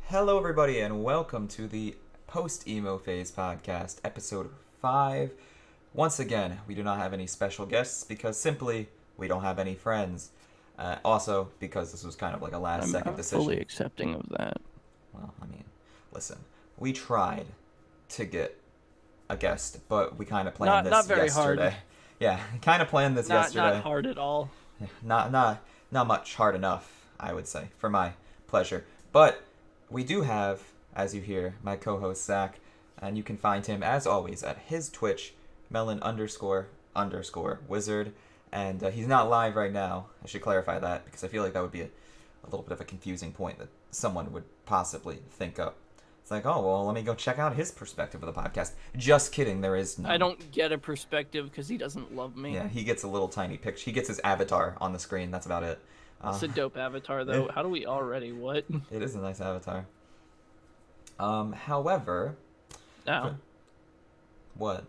Hello, everybody, and welcome to the Post-Emo Phase podcast, episode 5. Once again, we do not have any special guests because simply we don't have any friends. Also, because this was kind of like a last-second decision. Fully accepting of that. Well, I mean, listen, we tried to get a guest, but we kind of planned Not this very yesterday. hard. Yeah, kind of planned this yesterday. Not hard at all. Not much hard enough, I would say, for my pleasure. But we do have, as you hear, my co-host Zach, and you can find him as always at his Twitch, melon__wizard, and he's not live right now. I should clarify that because I feel like that would be a little bit of a confusing point that someone would possibly think up. It's like, oh, well, let me go check out his perspective of the podcast. Just kidding, there is none. I don't get a perspective because he doesn't love me. Yeah, he gets a little tiny picture. He gets his avatar on the screen. That's about it. It's a dope avatar, though. How do we already? What? It is a nice avatar. However... Oh. What?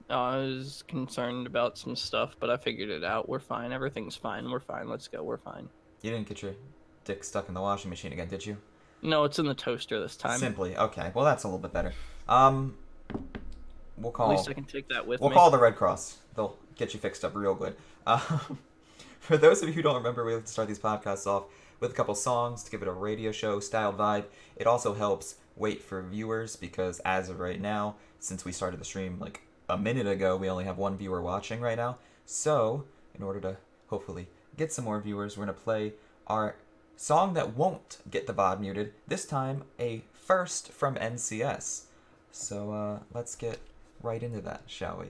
I was concerned about some stuff, but I figured it out. We're fine. Everything's fine. We're fine. Let's go. We're fine. You didn't get your dick stuck in the washing machine again, did you? No, it's in the toaster this time. Simply. Okay. Well, that's a little bit better. We'll call... At least I can take that with me. We'll call the Red Cross. They'll get you fixed up real good. For those of you who don't remember, we like to start these podcasts off with a couple songs to give it a radio show style vibe. It also helps wait for viewers because as of right now, since we started the stream like a minute ago, we only have one viewer watching right now. So, in order to hopefully get some more viewers, we're going to play our song that won't get the VOD muted. This time, a first from NCS. So, let's get right into that, shall we?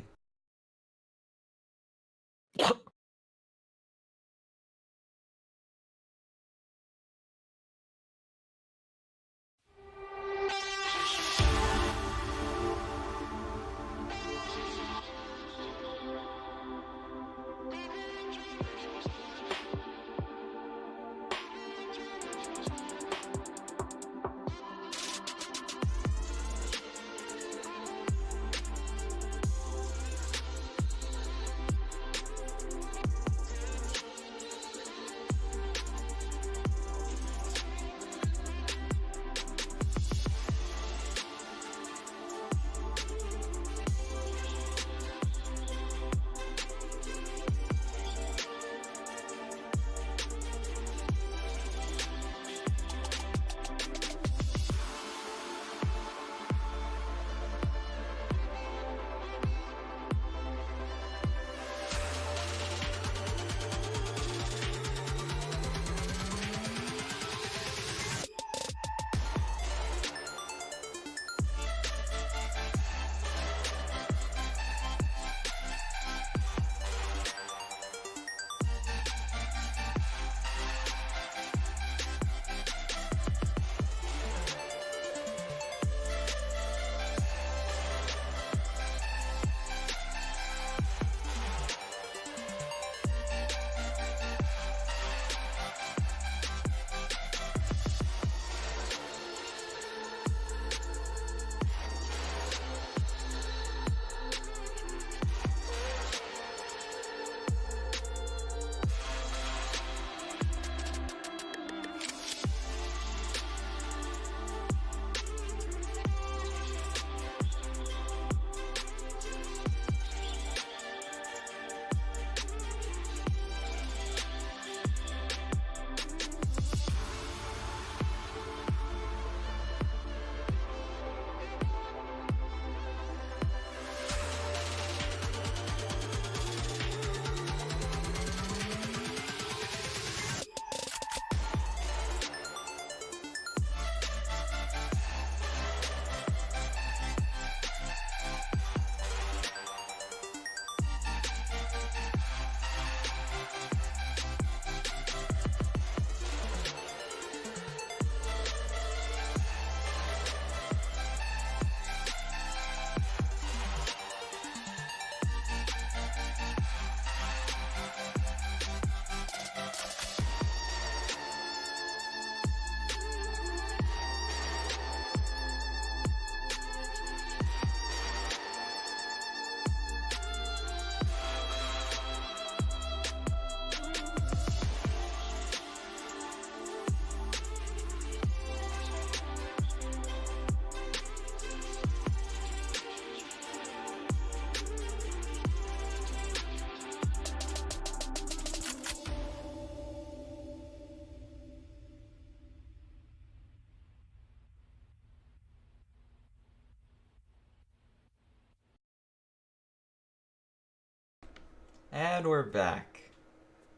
And we're back.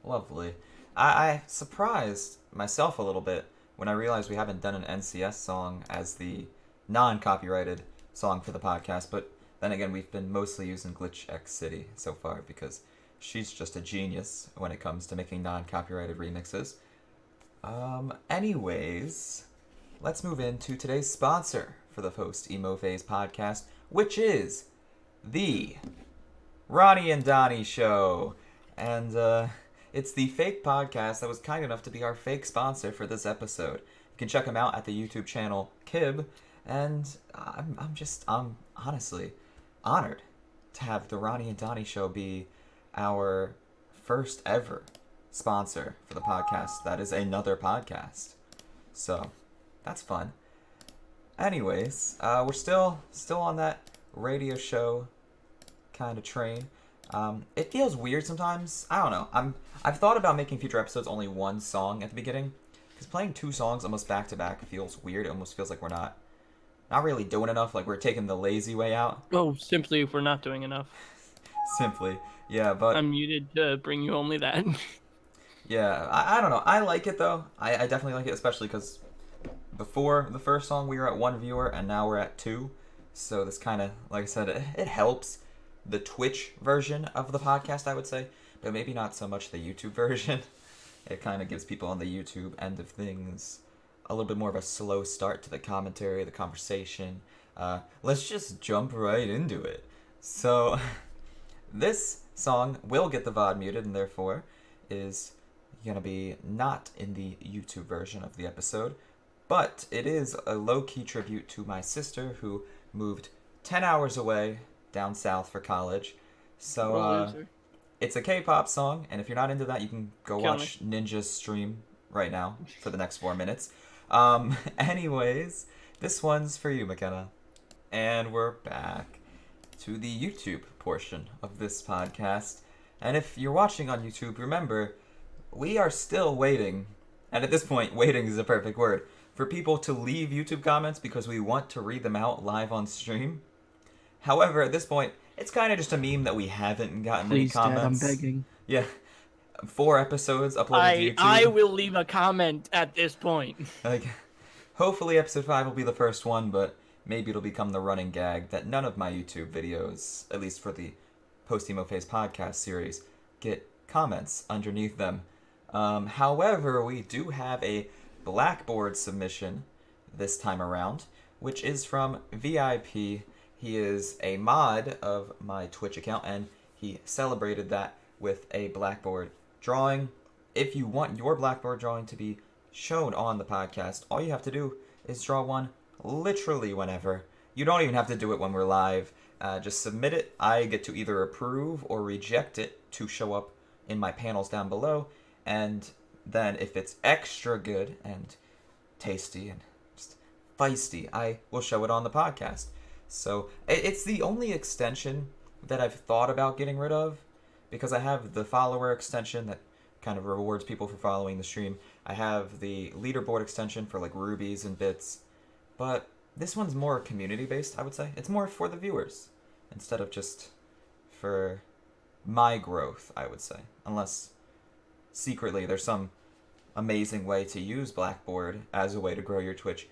Lovely. I surprised myself a little bit when I realized we haven't done an NCS song as the non-copyrighted song for the podcast, but then again, we've been mostly using Glitch X City so far because she's just a genius when it comes to making non-copyrighted remixes. Anyways, let's move into today's sponsor for the Post-Emo Phase podcast, which is the Ronnie and Donnie Show. And it's the fake podcast that was kind enough to be our fake sponsor for this episode. You can check them out at the YouTube channel P.E.P. And I'm honestly honored to have the Ronnie and Donnie Show be our first ever sponsor for the podcast. That is another podcast. So, that's fun. Anyways, we're still on that radio show kind of train. It feels weird sometimes. I don't know. I've thought about making future episodes only one song at the beginning, because playing two songs almost back to back feels weird. It almost feels like we're not really doing enough. Like we're taking the lazy way out. Oh, simply if we're not doing enough. Simply, yeah. But I'm muted to bring you only that. yeah, I don't know. I like it though. I definitely like it, especially because before the first song we were at 1 viewer and now we're at 2. So this kind of, like I said, it helps the Twitch version of the podcast, I would say, but maybe not so much the YouTube version. It kind of gives people on the YouTube end of things a little bit more of a slow start to the commentary, the conversation. Let's just jump right into it. So, this song will get the VOD muted and therefore is going to be not in the YouTube version of the episode, but it is a low-key tribute to my sister who moved 10 hours away down south for college. So it's a K-pop song, and if you're not into that, you can go watch Ninja's stream right now for the next 4 minutes. Anyways, this one's for you, McKenna. And we're back to the YouTube portion of this podcast. And if you're watching on YouTube, remember, we are still waiting, and at this point, waiting is a perfect word, for people to leave YouTube comments because we want to read them out live on stream. However, at this point, it's kind of just a meme that we haven't gotten any comments. Dad, I'm begging. Yeah. 4 episodes uploaded to YouTube. I will leave a comment at this point. Like, hopefully episode 5 will be the first one, but maybe it'll become the running gag that none of my YouTube videos, at least for the Post-Emo Phase podcast series, get comments underneath them. However, we do have a Blackboard submission this time around, which is from VIP. He is a mod of my Twitch account, and he celebrated that with a Blackboard drawing. If you want your Blackboard drawing to be shown on the podcast, all you have to do is draw one literally whenever. You don't even have to do it when we're live. Just submit it. I get to either approve or reject it to show up in my panels down below, and then if it's extra good and tasty and just feisty, I will show it on the podcast. So it's the only extension that I've thought about getting rid of, because I have the follower extension that kind of rewards people for following the stream. I have the leaderboard extension for like rubies and bits, but this one's more community based, I would say. It's more for the viewers instead of just for my growth, I would say. Unless secretly there's some amazing way to use Blackboard as a way to grow your Twitch.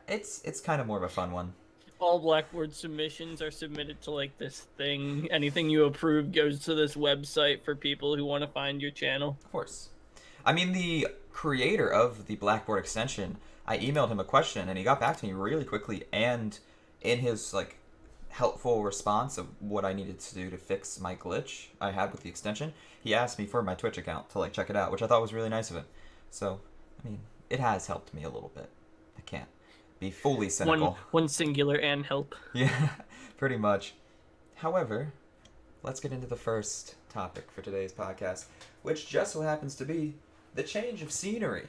It's kind of more of a fun one. All Blackboard submissions are submitted to like this thing. Anything you approve goes to this website for people who want to find your channel. Of course. I mean, the creator of the Blackboard extension, I emailed him a question and he got back to me really quickly, and in his like helpful response of what I needed to do to fix my glitch I had with the extension, he asked me for my Twitch account to like check it out, which I thought was really nice of him. So, I mean, it has helped me a little bit. I can't be fully cynical. One singular and help. Yeah, pretty much. However, let's get into the first topic for today's podcast, which just so happens to be the change of scenery.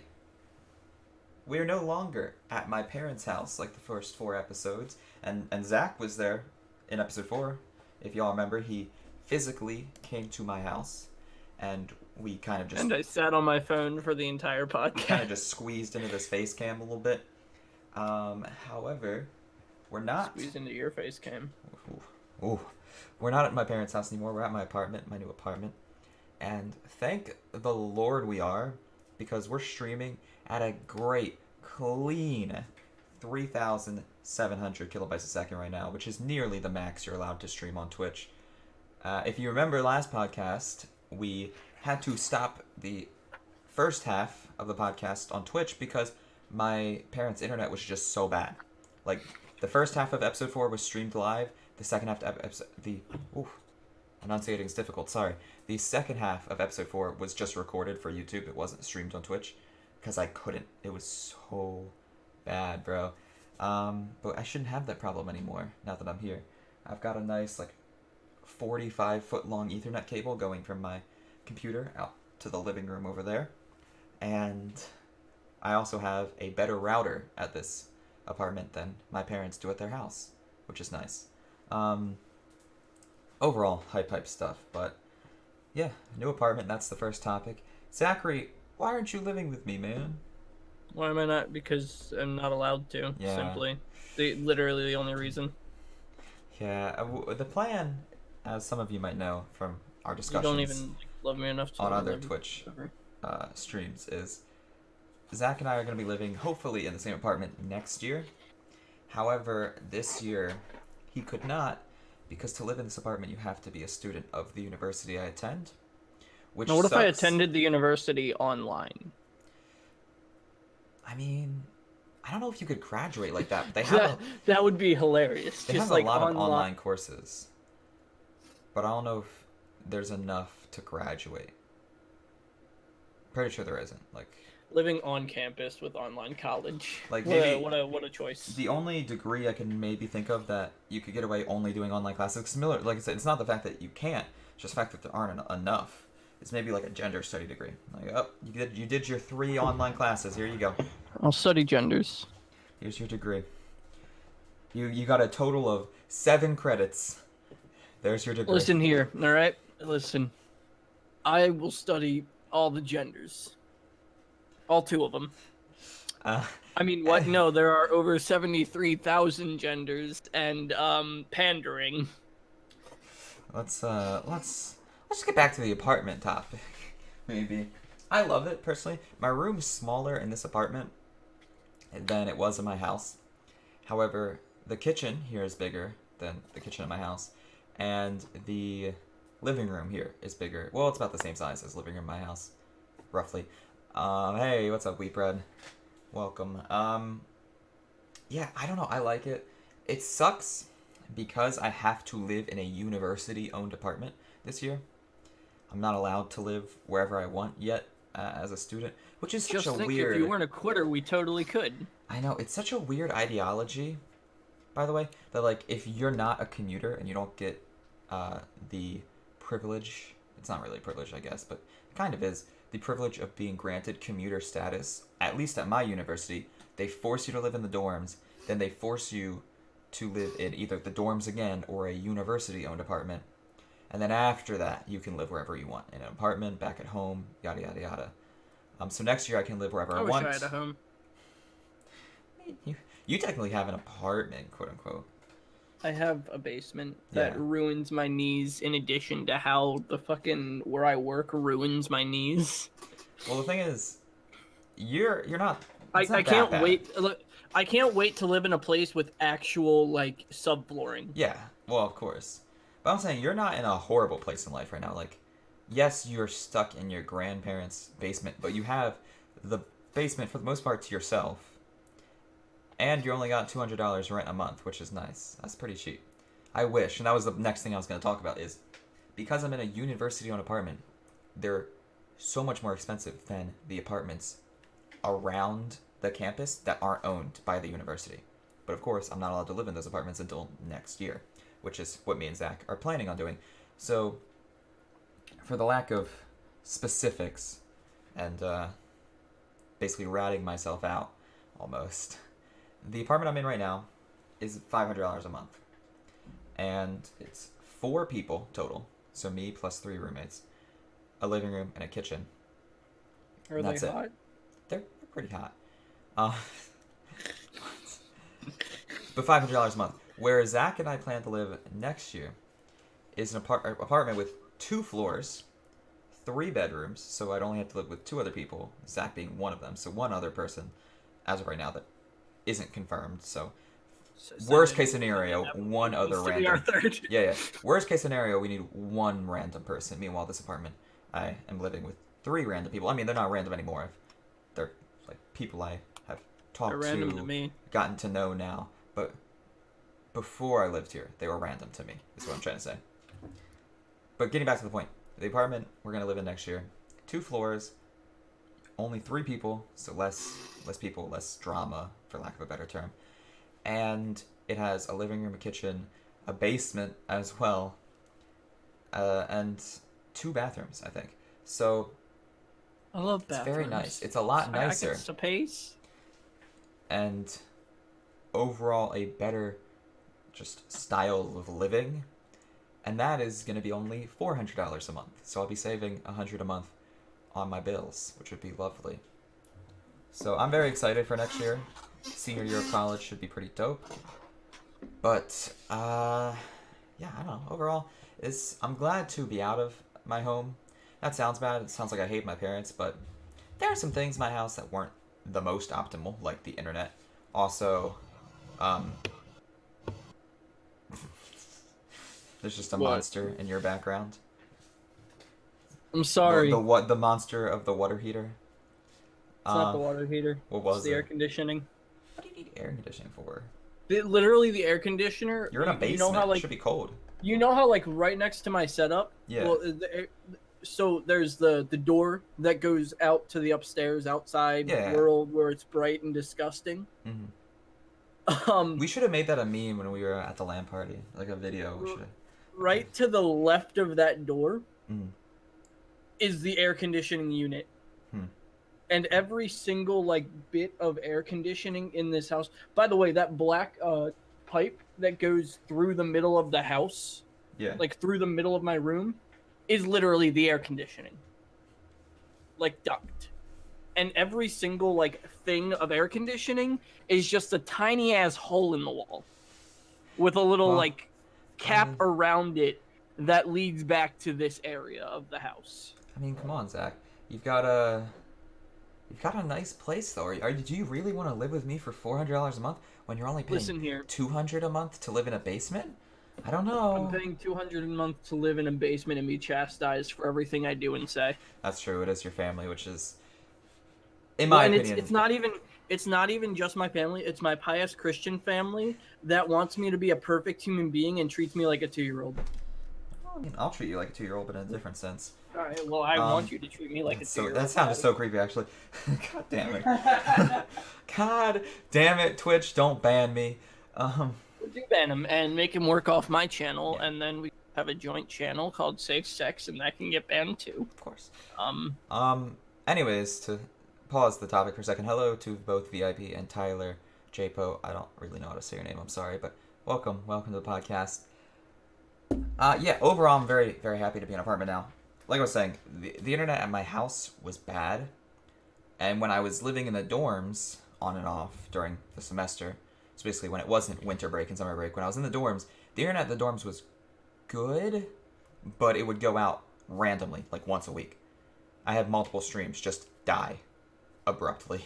We are no longer at my parents' house like the first 4 episodes, and Zach was there in episode 4. If y'all remember, he physically came to my house, and we kind of just... And I sat on my phone for the entire podcast. Kind of just squeezed into this face cam a little bit. However, we're not... Squeezed into your face cam. Ooh. We're not at my parents' house anymore. We're at my apartment, my new apartment. And thank the Lord we are, because we're streaming at a great, clean 3,700 kilobytes a second right now, which is nearly the max you're allowed to stream on Twitch. If you remember last podcast, we had to stop the first half of the podcast on Twitch because my parents' internet was just so bad. Like, the first half of episode 4 was streamed live. The second half of episode... enunciating is difficult, sorry. The second half of episode 4 was just recorded for YouTube. It wasn't streamed on Twitch because I couldn't. It was so bad, bro. But I shouldn't have that problem anymore now that I'm here. I've got a nice, 45-foot long Ethernet cable going from my computer out to the living room over there. And I also have a better router at this apartment than my parents do at their house, which is nice. Overall, hype stuff, but yeah, new apartment, that's the first topic. Zachary, why aren't you living with me, man? Why am I not? Because I'm not allowed to, Yeah. simply. Literally the only reason. Yeah, the plan, as some of you might know from our You discussions don't even love me enough to on other live Twitch ever. streams, is Zach and I are going to be living, hopefully, in the same apartment next year. However, this year, he could not, because to live in this apartment, you have to be a student of the university I attend, which Now, what if I sucks. attended the university online? I mean, I don't know if you could graduate like that. They have That would be hilarious. they Just have like a lot of online courses, but I don't know if there's enough to graduate. Pretty sure there isn't. living on campus with online college. Like, what maybe what a choice. the only degree I can maybe think of that you could get away only doing online classes, similar, like I said, it's not the fact that you can't, it's just the fact that there aren't enough. It's maybe like a gender study degree. Like, oh, you did your 3 online classes. Here you go. I'll study genders. Here's your degree. You got a total of 7 credits. There's your degree. Listen here, all right? Listen. I will study all the genders. All 2 of them. I mean, what? No, there are over 73,000 genders and pandering. Let's get back to the apartment topic. Maybe. I love it personally. My room's smaller in this apartment than it was in my house. However, the kitchen here is bigger than the kitchen in my house, and the living room here is bigger. Well, it's about the same size as living room in my house, roughly. Hey, what's up, Wheat Bread? Welcome. Yeah, I don't know. I like it. It sucks because I have to live in a university-owned apartment this year. I'm not allowed to live wherever I want yet as a student, which is such Just a think, weird... if you weren't a quitter, we totally could. I know, it's such a weird ideology, by the way, that, if you're not a commuter and you don't get the privilege... It's not really a privilege, I guess, but it kind of is. The privilege of being granted commuter status, at least at my university, they force you to live in the dorms, then they force you to live in either the dorms again or a university-owned apartment. And then after that, you can live wherever you want. In an apartment, back at home, yada, yada, yada. So next year I can live wherever I wish want. I had a home. You technically have an apartment, quote-unquote. I have a basement that Yeah. ruins my knees in addition to how the fucking where I work ruins my knees. Well, the thing is, you're not... I it's not can't that bad. wait. Look, I can't wait to live in a place with actual subflooring. Yeah, well, of course. But I'm saying you're not in a horrible place in life right now. Yes, you're stuck in your grandparents' basement, but you have the basement for the most part to yourself. And you only got $200 rent a month, which is nice. That's pretty cheap. I wish, and that was the next thing I was going to talk about, is because I'm in a university-owned apartment, they're so much more expensive than the apartments around the campus that aren't owned by the university. But of course, I'm not allowed to live in those apartments until next year, which is what me and Zach are planning on doing. So, for the lack of specifics and basically ratting myself out, almost, the apartment I'm in right now is $500 a month. And it's 4 people total, so me plus 3 roommates, a living room, and a kitchen. Are That's they it. hot? They're pretty hot. But $500 a month. Where Zach and I plan to live next year is an apartment with 2 floors, 3 bedrooms, so I'd only have to live with 2 other people, Zach being one of them. So one other person, as of right now, that isn't confirmed. So worst case scenario, one other random. Yeah. Worst case scenario, we need one random person. Meanwhile, this apartment, I am living with 3 random people. I mean, they're not random anymore. They're like people I have talked to, gotten to know now. But before I lived here, they were random to me. Is what I'm trying to say. But getting back to the point, the apartment we're gonna live in next year, 2 floors, only 3 people, so less people, less drama, for lack of a better term. And it has a living room, a kitchen, a basement as well, and 2 bathrooms, I think. So I love bathrooms. It's very nice. It's a lot nicer. It's a pace. And overall, a better just style of living. And that is going to be only $400 a month. So I'll be saving $100 a month on my bills, which would be lovely. So I'm very excited for next year. Senior year of college should be pretty dope. But, yeah, I don't know. Overall, I'm glad to be out of my home. That sounds bad. It sounds like I hate my parents, but there are some things in my house that weren't the most optimal, like the internet. Also, there's just a monster in your background. I'm sorry. The monster of the water heater. It's not the water heater. What was it's the air conditioning. What do you need air conditioning for? Literally, the air conditioner. You're in a basement. You know how, it should be cold. You know how, right next to my setup? Yeah. Well, so there's the door that goes out to the upstairs outside world where it's bright and disgusting. Mm-hmm. We should have made that a meme when we were at the LAN party, like a video. Right to the left of that door is the air conditioning unit. And every single bit of air conditioning in this house. By the way, that black pipe that goes through the middle of the house, through the middle of my room, is literally the air conditioning, duct. And every single thing of air conditioning is just a tiny ass hole in the wall, with a little cap around it that leads back to this area of the house. I mean, come on, Zach. You've got a nice place, though. Do you really want to live with me for $400 a month when you're only paying $200 a month to live in a basement? I don't know. I'm paying $200 a month to live in a basement and be chastised for everything I do and say. That's true. It is your family, which is, in my opinion, it's not even just my family. It's my pious Christian family that wants me to be a perfect human being and treats me like a 2-year-old. I mean, I'll treat you like a 2-year-old, but in a different sense. All right. Well, I want you to treat me like a 2-year-old. That sounded so creepy, actually. God damn it. God damn it, Twitch! Don't ban me. We do ban him and make him work off my channel, and then we have a joint channel called Safe Sex, and that can get banned too. Of course. Anyways, to pause the topic for a second, hello to both VIP and Tyler JPO. I don't really know how to say your name. I'm sorry, but welcome to the podcast. Overall, I'm very, very happy to be in an apartment now. Like I was saying, the internet at my house was bad, and when I was living in the dorms on and off during the semester. So basically when it wasn't winter break and summer break, when I was in the dorms, the internet at the dorms was good, but it would go out randomly, once a week. I had multiple streams just die abruptly,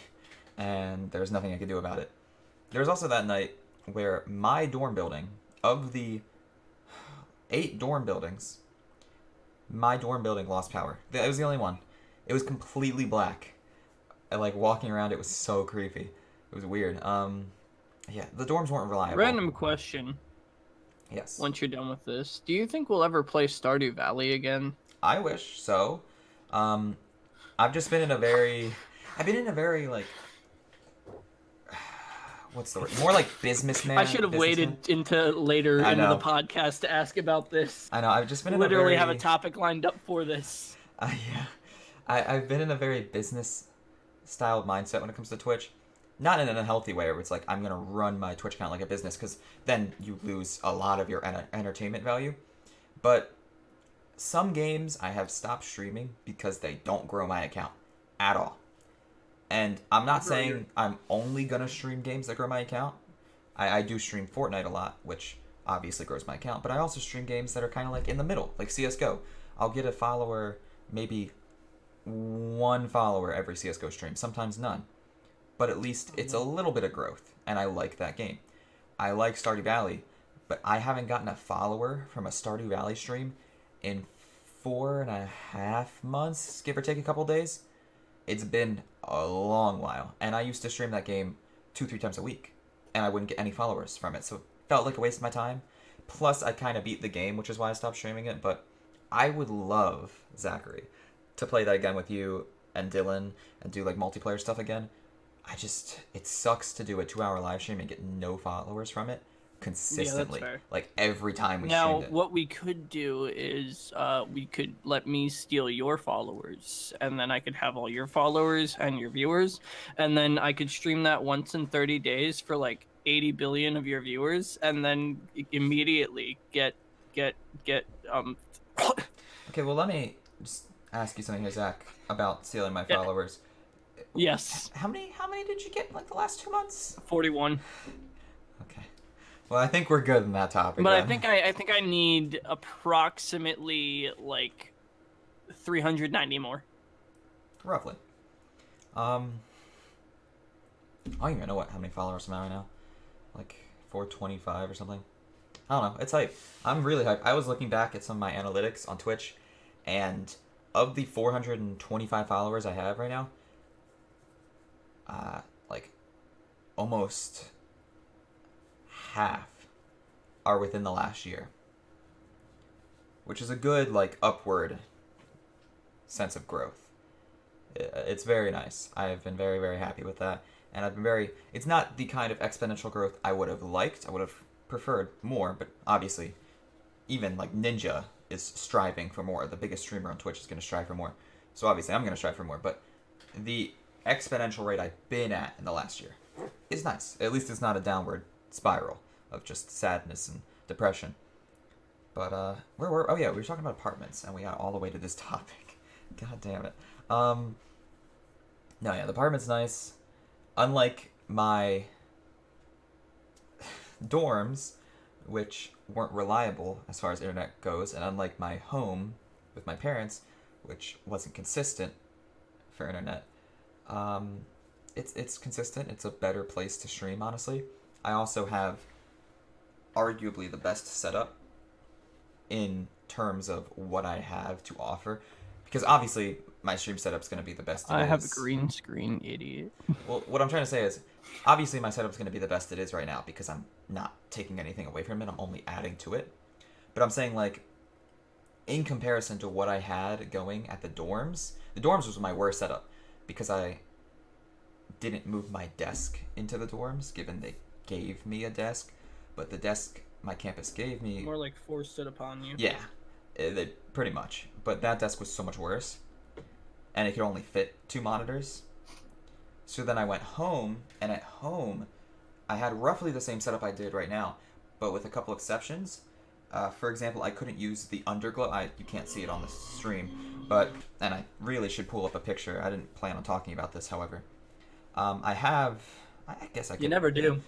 and there was nothing I could do about it. There was also that night where my dorm building, of the 8 dorm buildings, my dorm building lost power. It was the only one. It was completely black. And, walking around, it was so creepy. It was weird. Yeah, the dorms weren't reliable. Random question. Yes. Once you're done with this, do you think we'll ever play Stardew Valley again? I wish so. I've just been in a very, what's the word? More businessman. I should have waited into later into the podcast to ask about this. I know. I've just been literally have a topic lined up for this. Yeah. I've been in a very business style mindset when it comes to Twitch. Not in an unhealthy way where it's I'm going to run my Twitch account like a business, because then you lose a lot of your entertainment value. But some games I have stopped streaming because they don't grow my account at all. And I'm not saying I'm only going to stream games that grow my account. I do stream Fortnite a lot, which obviously grows my account. But I also stream games that are kind of in the middle, like CSGO. I'll get a follower maybe one follower every CSGO stream, sometimes none. But at least it's a little bit of growth, and I like that game. I like Stardew Valley, but I haven't gotten a follower from a Stardew Valley stream in 4.5 months, give or take a couple days. It's been a long while, and I used to stream that game 2-3 times a week, and I wouldn't get any followers from it, so it felt like a waste of my time. Plus, I kind of beat the game, which is why I stopped streaming it, but I would love, Zachary, to play that again with you and Dylan and do like multiplayer stuff again. It sucks to do a 2-hour live stream and get no followers from it consistently. Yeah, that's fair. Like every time we Now, streamed it. what we could do is we could let me steal your followers, and then I could have all your followers and your viewers, and then I could stream that once in 30 days for like 80 billion of your viewers, and then immediately get Okay, well, let me just ask you something here, Zach, about stealing my Yeah. followers. Yes, How many did you get in like the last 2 months? 41. Okay. Well, I think we're good in that topic. But then. I think I need approximately like 390 more. Roughly. I don't even know how many followers I'm at right now. Like 425 or something. I don't know. It's hype. I'm really hype. I was looking back at some of my analytics on Twitch, and of the 425 followers I have right now, like almost half are within the last year, which is a good like upward sense of growth. It's very nice. I've been very, very happy with that, and I've been very. It's not the kind of exponential growth I would have liked. I would have preferred more, but obviously, even like Ninja is striving for more. The biggest streamer on Twitch is going to strive for more. So obviously, I'm going to strive for more. But the exponential rate I've been at in the last year is nice. At least it's not a downward spiral of just sadness and depression. But where were? Oh yeah, we were talking about apartments, and we got all the way to this topic. God damn it. No, yeah, the apartment's nice. Unlike my dorms, which weren't reliable as far as internet goes, and unlike my home with my parents, which wasn't consistent for internet, it's consistent. It's a better place to stream, honestly. I also have arguably the best setup in terms of what I have to offer, because obviously my stream setup's going to be the best it I is. have a green screen, idiot. Well, what I'm trying to say is, obviously my setup's going to be the best it is right now because I'm not taking anything away from it. I'm only adding to it. But I'm saying, like, in comparison to what I had going at the dorms was my worst setup because I didn't move my desk into the dorms, given they gave me a desk. But the desk my campus gave me... More like forced it upon you. Yeah, pretty much. But that desk was so much worse. And it could only fit 2 monitors. So then I went home, and at home, I had roughly the same setup I did right now, but with a couple exceptions. For example, I couldn't use the underglow. You can't see it on the stream, and I really should pull up a picture. I didn't plan on talking about this, however. I guess I could... You never do.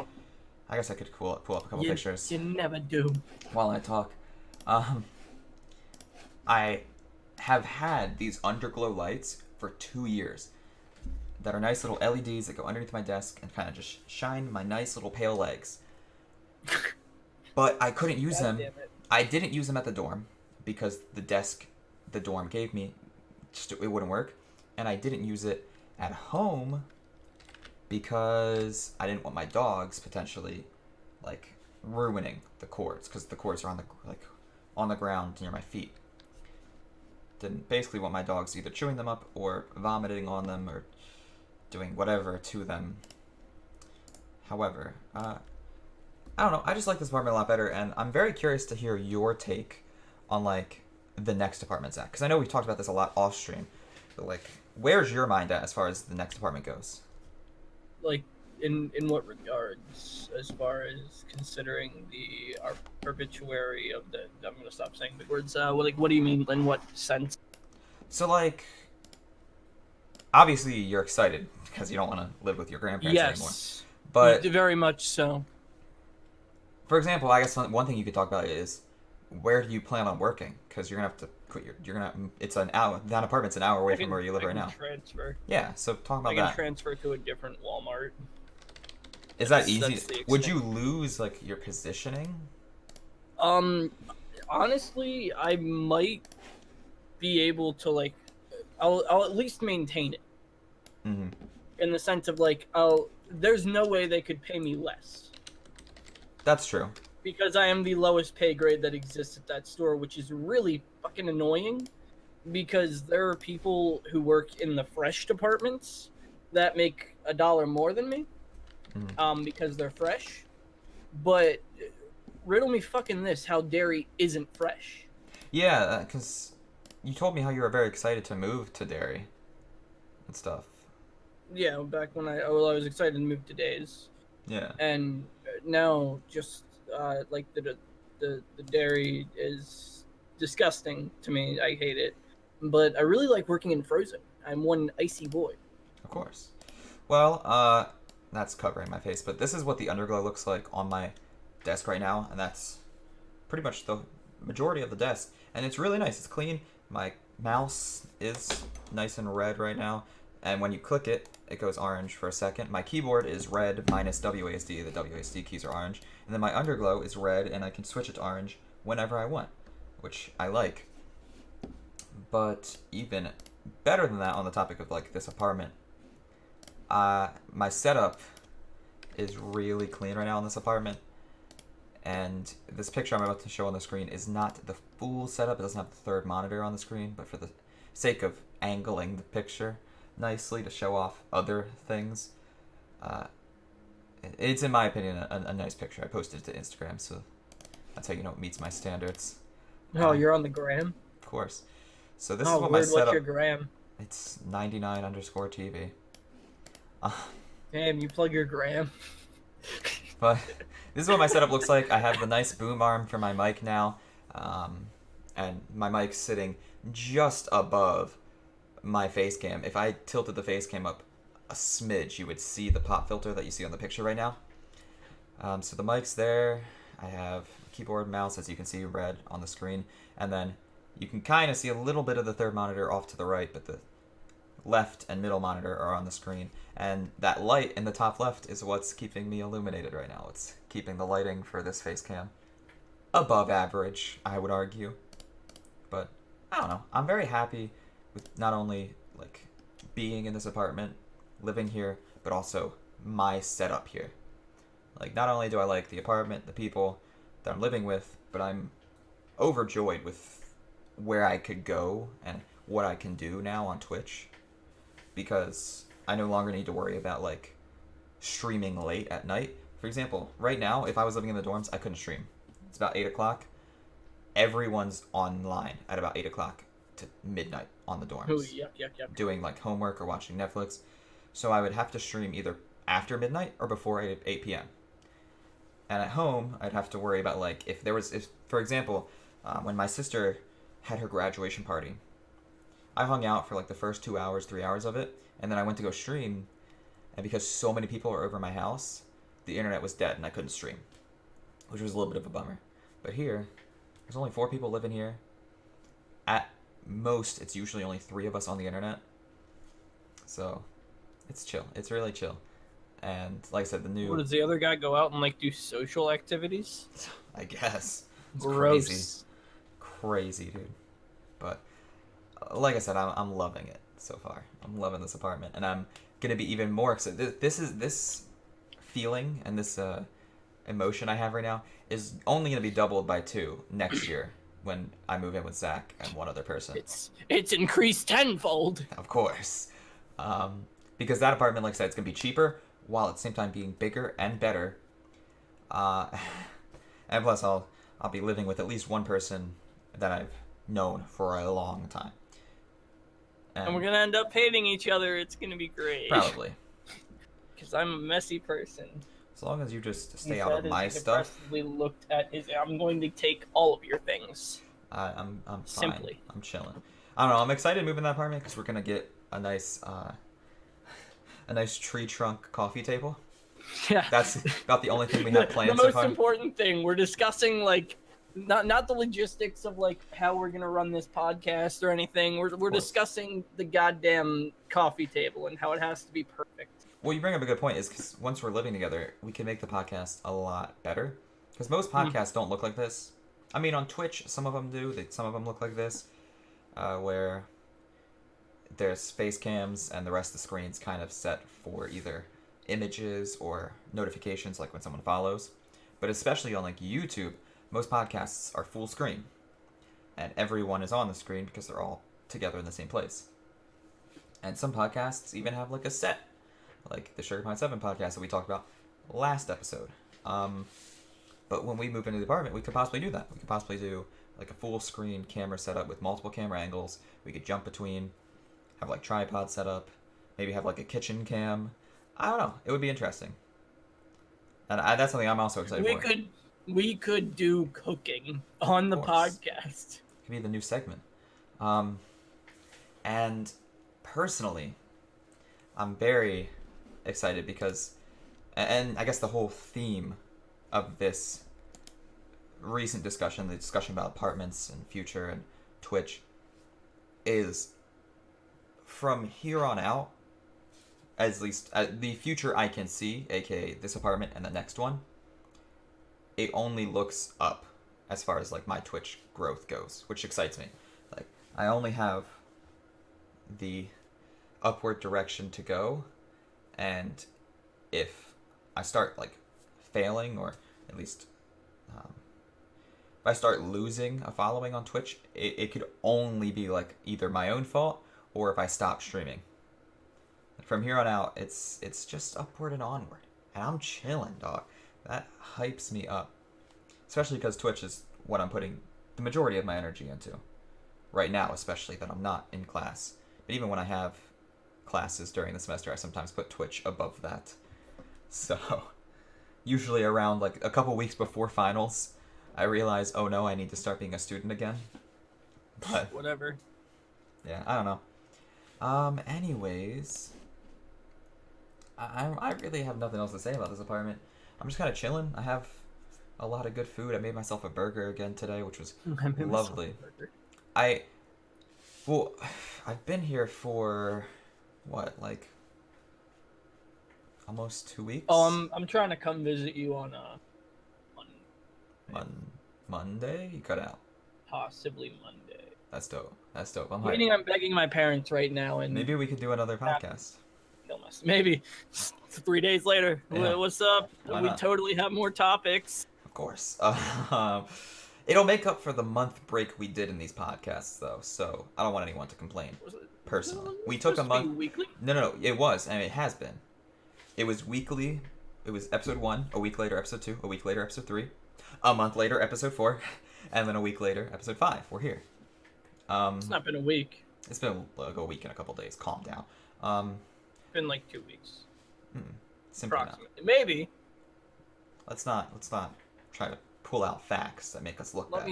I guess I could pull up a couple pictures. You never do. While I talk. I have had these underglow lights for 2 years that are nice little LEDs that go underneath my desk and kind of just shine my nice little pale legs. But I couldn't use them. I didn't use them at the dorm because the desk the dorm gave me, it wouldn't work. And I didn't use it at home because I didn't want my dogs potentially like ruining the cords, because the cords are on the ground near my feet. Didn't basically want my dogs either chewing them up or vomiting on them or doing whatever to them. However, I don't know. I just like this apartment a lot better, and I'm very curious to hear your take on like the next apartment, Zach. Because I know we've talked about this a lot off stream, but like, where's your mind at as far as the next apartment goes? Like, in what regards? As far as considering our obituary of the... I'm gonna stop saying big words. What do you mean? In what sense? So like, obviously you're excited because you don't want to live with your grandparents anymore. Yes, But very much so. for example, I guess one thing you could talk about is where do you plan on working? Because you're gonna have to quit your. You're gonna. It's an hour. That apartment's an hour away from where you live I right can now. transfer. Yeah. So talk I about can that. transfer to a different Walmart. Is that easy? That's the Would extent. you lose like your positioning? Um, honestly, I might be able to like, I'll at least maintain it Mm-hmm. in the sense of like, oh, there's no way they could pay me less That's true. because I am the lowest pay grade that exists at that store, which is really fucking annoying because there are people who work in the fresh departments that make $1 more than me, Mm-hmm. because they're fresh. But riddle me fucking this: how dairy isn't fresh? Yeah, because you told me how you were very excited to move to Derry and stuff. Yeah, back when I was excited to move to Days, Yeah. and now just like the dairy is disgusting to me. I hate it, but I really like working in frozen. I'm one icy boy. Of course. Well, that's covering my face, but this is what the underglow looks like on my desk right now, and that's pretty much the majority of the desk. And it's really nice. It's clean. My mouse is nice and red right now, and when you click it, it goes orange for a second. My keyboard is red minus WASD. The WASD keys are orange, and then my underglow is red, and I can switch it to orange whenever I want, which I like. But even better than that, on the topic of like this apartment, my setup is really clean right now in this apartment. And this picture I'm about to show on the screen is not the full setup. It doesn't have the third monitor on the screen, but for the sake of angling the picture nicely to show off other things, it's, in my opinion, a nice picture. I posted it to Instagram, so that's how you know it meets my standards. Oh, you're on the gram? Of course. So this is Oh, what my weird. What's setup... your gram? It's 99_TV. Damn, you plug your gram. But this is what my setup looks like. I have the nice boom arm for my mic now, and my mic's sitting just above my face cam. If I tilted the face cam up a smidge, you would see the pop filter that you see on the picture right now. So the mic's there. I have keyboard, mouse, as you can see, red on the screen, and then you can kind of see a little bit of the third monitor off to the right, but the left and middle monitor are on the screen, and that light in the top left is what's keeping me illuminated right now. It's keeping the lighting for this face cam above average, I would argue. But I don't know. I'm very happy with not only like being in this apartment, living here, but also my setup here. Like, not only do I like the apartment, the people that I'm living with, but I'm overjoyed with where I could go and what I can do now on Twitch, because I no longer need to worry about like streaming late at night. For example, right now, if I was living in the dorms, I couldn't stream. It's about 8 o'clock. Everyone's online at about 8 o'clock to midnight on the dorms. Oh, yep. Doing like homework or watching Netflix. So I would have to stream either after midnight or before 8 p.m. And at home, I'd have to worry about like if, for example, when my sister had her graduation party, I hung out for like the first 2 hours, 3 hours of it, and then I went to go stream, and because so many people were over my house, the internet was dead and I couldn't stream, which was a little bit of a bummer. But here, there's only 4 people living here. At most, it's usually only 3 of us on the internet. So, it's chill. It's really chill. And like I said, the new... What, does the other guy go out and like do social activities? I guess. It's Gross. Crazy, dude. But like I said, I'm loving it so far. I'm loving this apartment, and I'm gonna be even more excited. This feeling and this emotion I have right now is only gonna be doubled by 2 next year when I move in with Zach and one other person. It's increased tenfold. Of course, because that apartment, like I said, it's gonna be cheaper while at the same time being bigger and better. And plus, I'll be living with at least one person that I've known for a long time. And we're gonna end up hating each other. It's gonna be great. Probably. Because I'm a messy person. As long as you just stay out of my stuff. Looked at his. I'm going to take all of your things. I'm fine. Simply. I'm chilling. I don't know. I'm excited to move in that apartment because we're gonna get a nice tree trunk coffee table. Yeah. That's about the only thing we have planned the so most far. important thing, we're discussing like Not the logistics of like how we're gonna run this podcast or anything. We're discussing the goddamn coffee table and how it has to be perfect. Well, you bring up a good point. Is because once we're living together, we can make the podcast a lot better. Because most podcasts don't look like this. I mean, on Twitch, some of them do. Some of them look like this, where there's face cams and the rest of the screen's kind of set for either images or notifications, like when someone follows. But especially on like YouTube, most podcasts are full screen, and everyone is on the screen because they're all together in the same place. And some podcasts even have like a set, like the Sugar Pine 7 podcast that we talked about last episode. But when we move into the apartment, we could possibly do that. We could possibly do like a full screen camera setup with multiple camera angles. We could jump between, have like tripod set up, maybe have like a kitchen cam. I don't know. It would be interesting. And that's something I'm also excited for. We could do cooking on the podcast. It could be the new segment. And personally, I'm very excited because, and I guess the whole theme of this recent discussion, the discussion about apartments and future and Twitch, is from here on out, at least the future I can see, aka this apartment and the next one, it only looks up as far as like my Twitch growth goes, which excites me. Like I only have the upward direction to go, and if I start like failing, or at least if I start losing a following on Twitch, it could only be like either my own fault or if I stop streaming. From here on out, it's just upward and onward, and I'm chilling, dog. That hypes me up, especially because Twitch is what I'm putting the majority of my energy into right now, especially that I'm not in class. But even when I have classes during the semester, I sometimes put Twitch above that. So usually around like a couple weeks before finals, I realize, oh no, I need to start being a student again. But whatever. Yeah, I don't know. Anyways, I really have nothing else to say about this apartment. I'm just kind of chilling. I have a lot of good food. I made myself a burger again today, which was lovely. I've been here for what, like almost 2 weeks. Oh, I'm trying to come visit you on Monday. You cut out. Possibly Monday. That's dope. I'm begging my parents right now, and maybe we could do another podcast. Maybe 3 days later. Yeah. What's up? We totally have more topics. Of course. It'll make up for the month break we did in these podcasts, though. So I don't want anyone to complain. Personally, we took a month. Weekly? No. It was, and it has been. It was weekly. It was episode 1. A week later, episode 2. A week later, episode 3. A month later, episode 4, and then a week later, episode 5. We're here. It's not been a week. It's been like a week and a couple days. Calm down. It's been like 2 weeks. Simply approximately. Not. Maybe. Let's not try to pull out facts that make us look bad.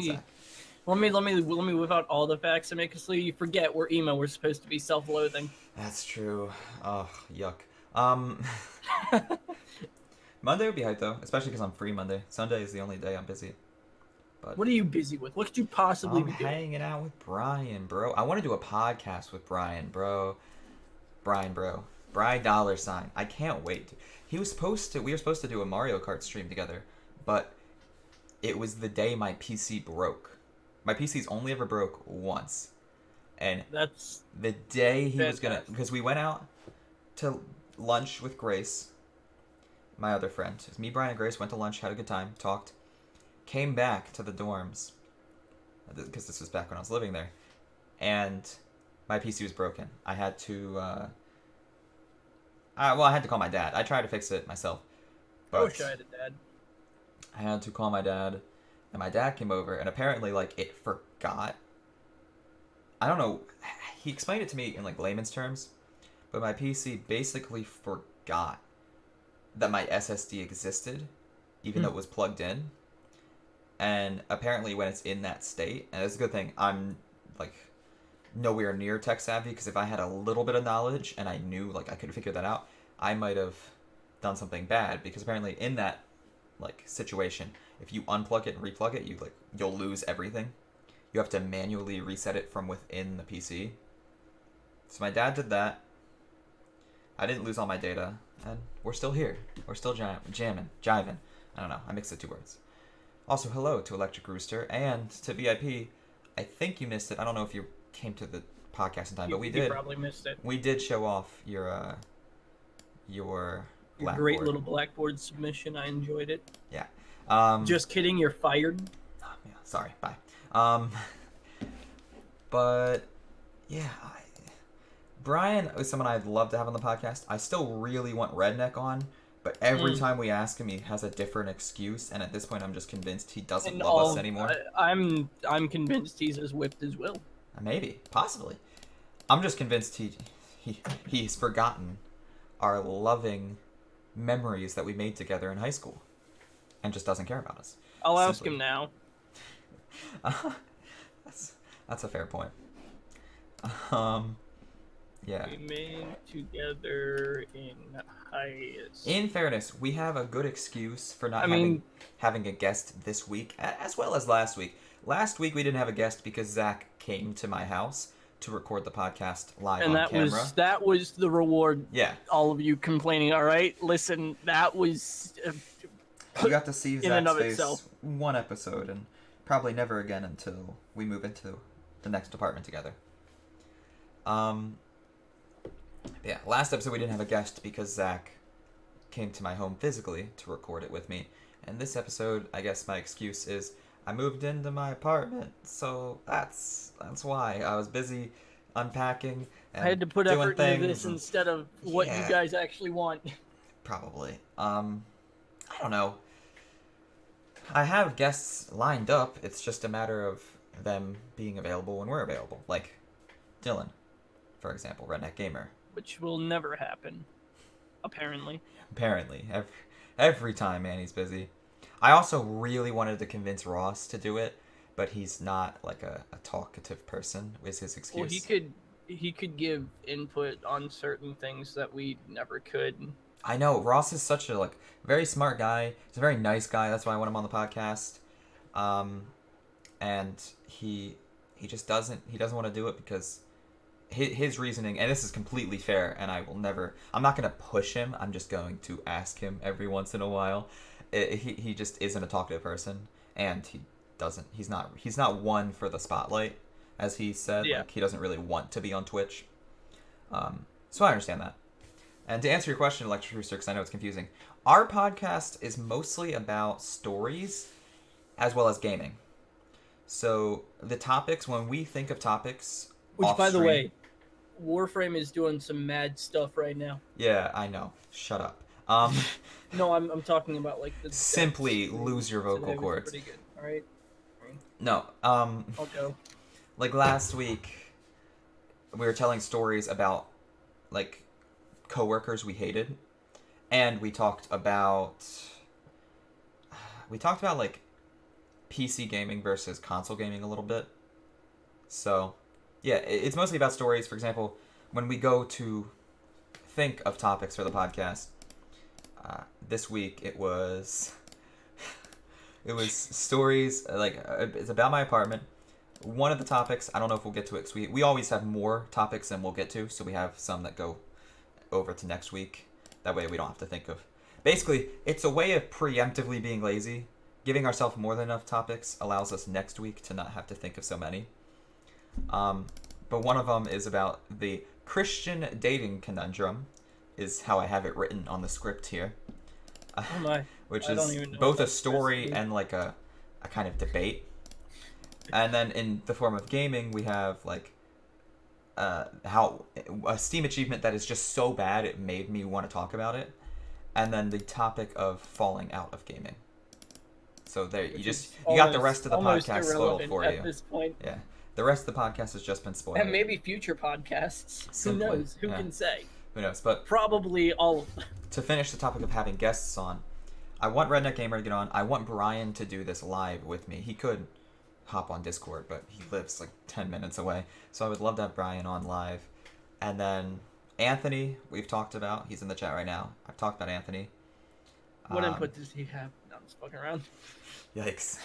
Let me whip out all the facts that make us you forget we're emo. We're supposed to be self-loathing. That's true. Oh, yuck. Monday would be hype though, especially because I'm free Monday. Sunday is the only day I'm busy. But what are you busy with? What could you possibly be doing? Hanging out with Brian, bro. I want to do a podcast with Brian, bro. Brian $. I can't wait. We were supposed to do a Mario Kart stream together, but it was the day my PC broke. My PC's only ever broke once. And that's the day he was gonna, because we went out to lunch with Grace, my other friend. It was me, Brian, and Grace went to lunch, had a good time, talked, came back to the dorms, because this was back when I was living there, and my PC was broken. I had to, I had to call my dad. I tried to fix it myself, but I wish I had a dad. I had to call my dad, and my dad came over, and apparently, like, it forgot. I don't know. He explained it to me in, like, layman's terms, but my PC basically forgot that my SSD existed, even though it was plugged in. And apparently when it's in that state, and it's a good thing, I'm, like, nowhere near tech savvy, because if I had a little bit of knowledge and I knew, like, I could figure that out, I might have done something bad, because apparently in that, like situation. If you unplug it and replug it, you'll lose everything. You have to manually reset it from within the PC. So my dad did that. I didn't lose all my data, and we're still here. We're still jiving. I don't know. I mixed the two words. Also, hello to Electric Rooster and to VIP. I think you missed it. I don't know if you came to the podcast in time, but we did. You probably missed it. We did show off your blackboard. Great little blackboard submission. I enjoyed it. Yeah. Just kidding. You're fired. Oh, yeah. Sorry. Bye. But yeah, Brian is someone I'd love to have on the podcast. I still really want Redneck on, but every time we ask him, he has a different excuse, and at this point, I'm just convinced he doesn't love us anymore. I'm convinced he's as whipped as Will. Maybe, possibly. I'm just convinced he's forgotten our loving memories that we made together in high school, and just doesn't care about us. I'll ask him now. That's a fair point. Yeah. We made together in high school. In fairness, we have a good excuse for not having a guest this week, as well as last week. Last week we didn't have a guest because Zach came to my house to record the podcast live on camera. And that was the reward. Yeah. All of you complaining. All right, listen, that was. You got to see Zach's face one episode, and probably never again until we move into the next apartment together. Yeah, last episode we didn't have a guest because Zach came to my home physically to record it with me. And this episode, I guess my excuse is I moved into my apartment, so that's why. I was busy unpacking and I had to put effort into this and, instead of what you guys actually want. Probably. I don't know. I have guests lined up. It's just a matter of them being available when we're available. Like Dylan, for example, Redneck Gamer. Which will never happen, apparently. Apparently. Every time, man, he's busy. I also really wanted to convince Ross to do it, but he's not like a talkative person, is his excuse. Well, he could give input on certain things that we never could. I know. Ross is such a very smart guy. He's a very nice guy. That's why I want him on the podcast. And he just doesn't want to do it because his reasoning, and this is completely fair, and I'm not going to push him. I'm just going to ask him every once in a while. He just isn't a talkative person, and he's not one for the spotlight, as he said. Yeah. Like, he doesn't really want to be on Twitch. So I understand that. And to answer your question, Electric Rooster, because I know it's confusing, our podcast is mostly about stories as well as gaming. So the topics, when we think of topics, which, by the way, Warframe is doing some mad stuff right now. Yeah, I know. Shut up. No, I'm talking about the simply lose your vocal cords. Pretty good. All right. No. I'll go. Last week, we were telling stories about coworkers we hated, and we talked about PC gaming versus console gaming a little bit. So, yeah, it's mostly about stories. For example, when we go to think of topics for the podcast, this week it was stories, it's about my apartment. One of the topics, I don't know if we'll get to it, because we always have more topics than we'll get to, so we have some that go over to next week. That way we don't have to think of... Basically, it's a way of preemptively being lazy. Giving ourselves more than enough topics allows us next week to not have to think of so many. But one of them is about the Christian dating conundrum, is how I have it written on the script here. Oh my. Which is both a story and a kind of debate. And then in the form of gaming, we have how a Steam achievement that is just so bad it made me want to talk about it. And then the topic of falling out of gaming. So there, you got the rest of the podcast spoiled for you. At this point. Yeah, the rest of the podcast has just been spoiled. And maybe future podcasts. Simply, who knows? Who can say? Who knows? But probably all of them. To finish the topic of having guests on, I want Redneck Gamer to get on. I want Brian to do this live with me. He could hop on Discord, but he lives 10 minutes away. So I would love to have Brian on live. And then Anthony, we've talked about. He's in the chat right now. I've talked about Anthony. What input does he have? No, just fucking around. Yikes.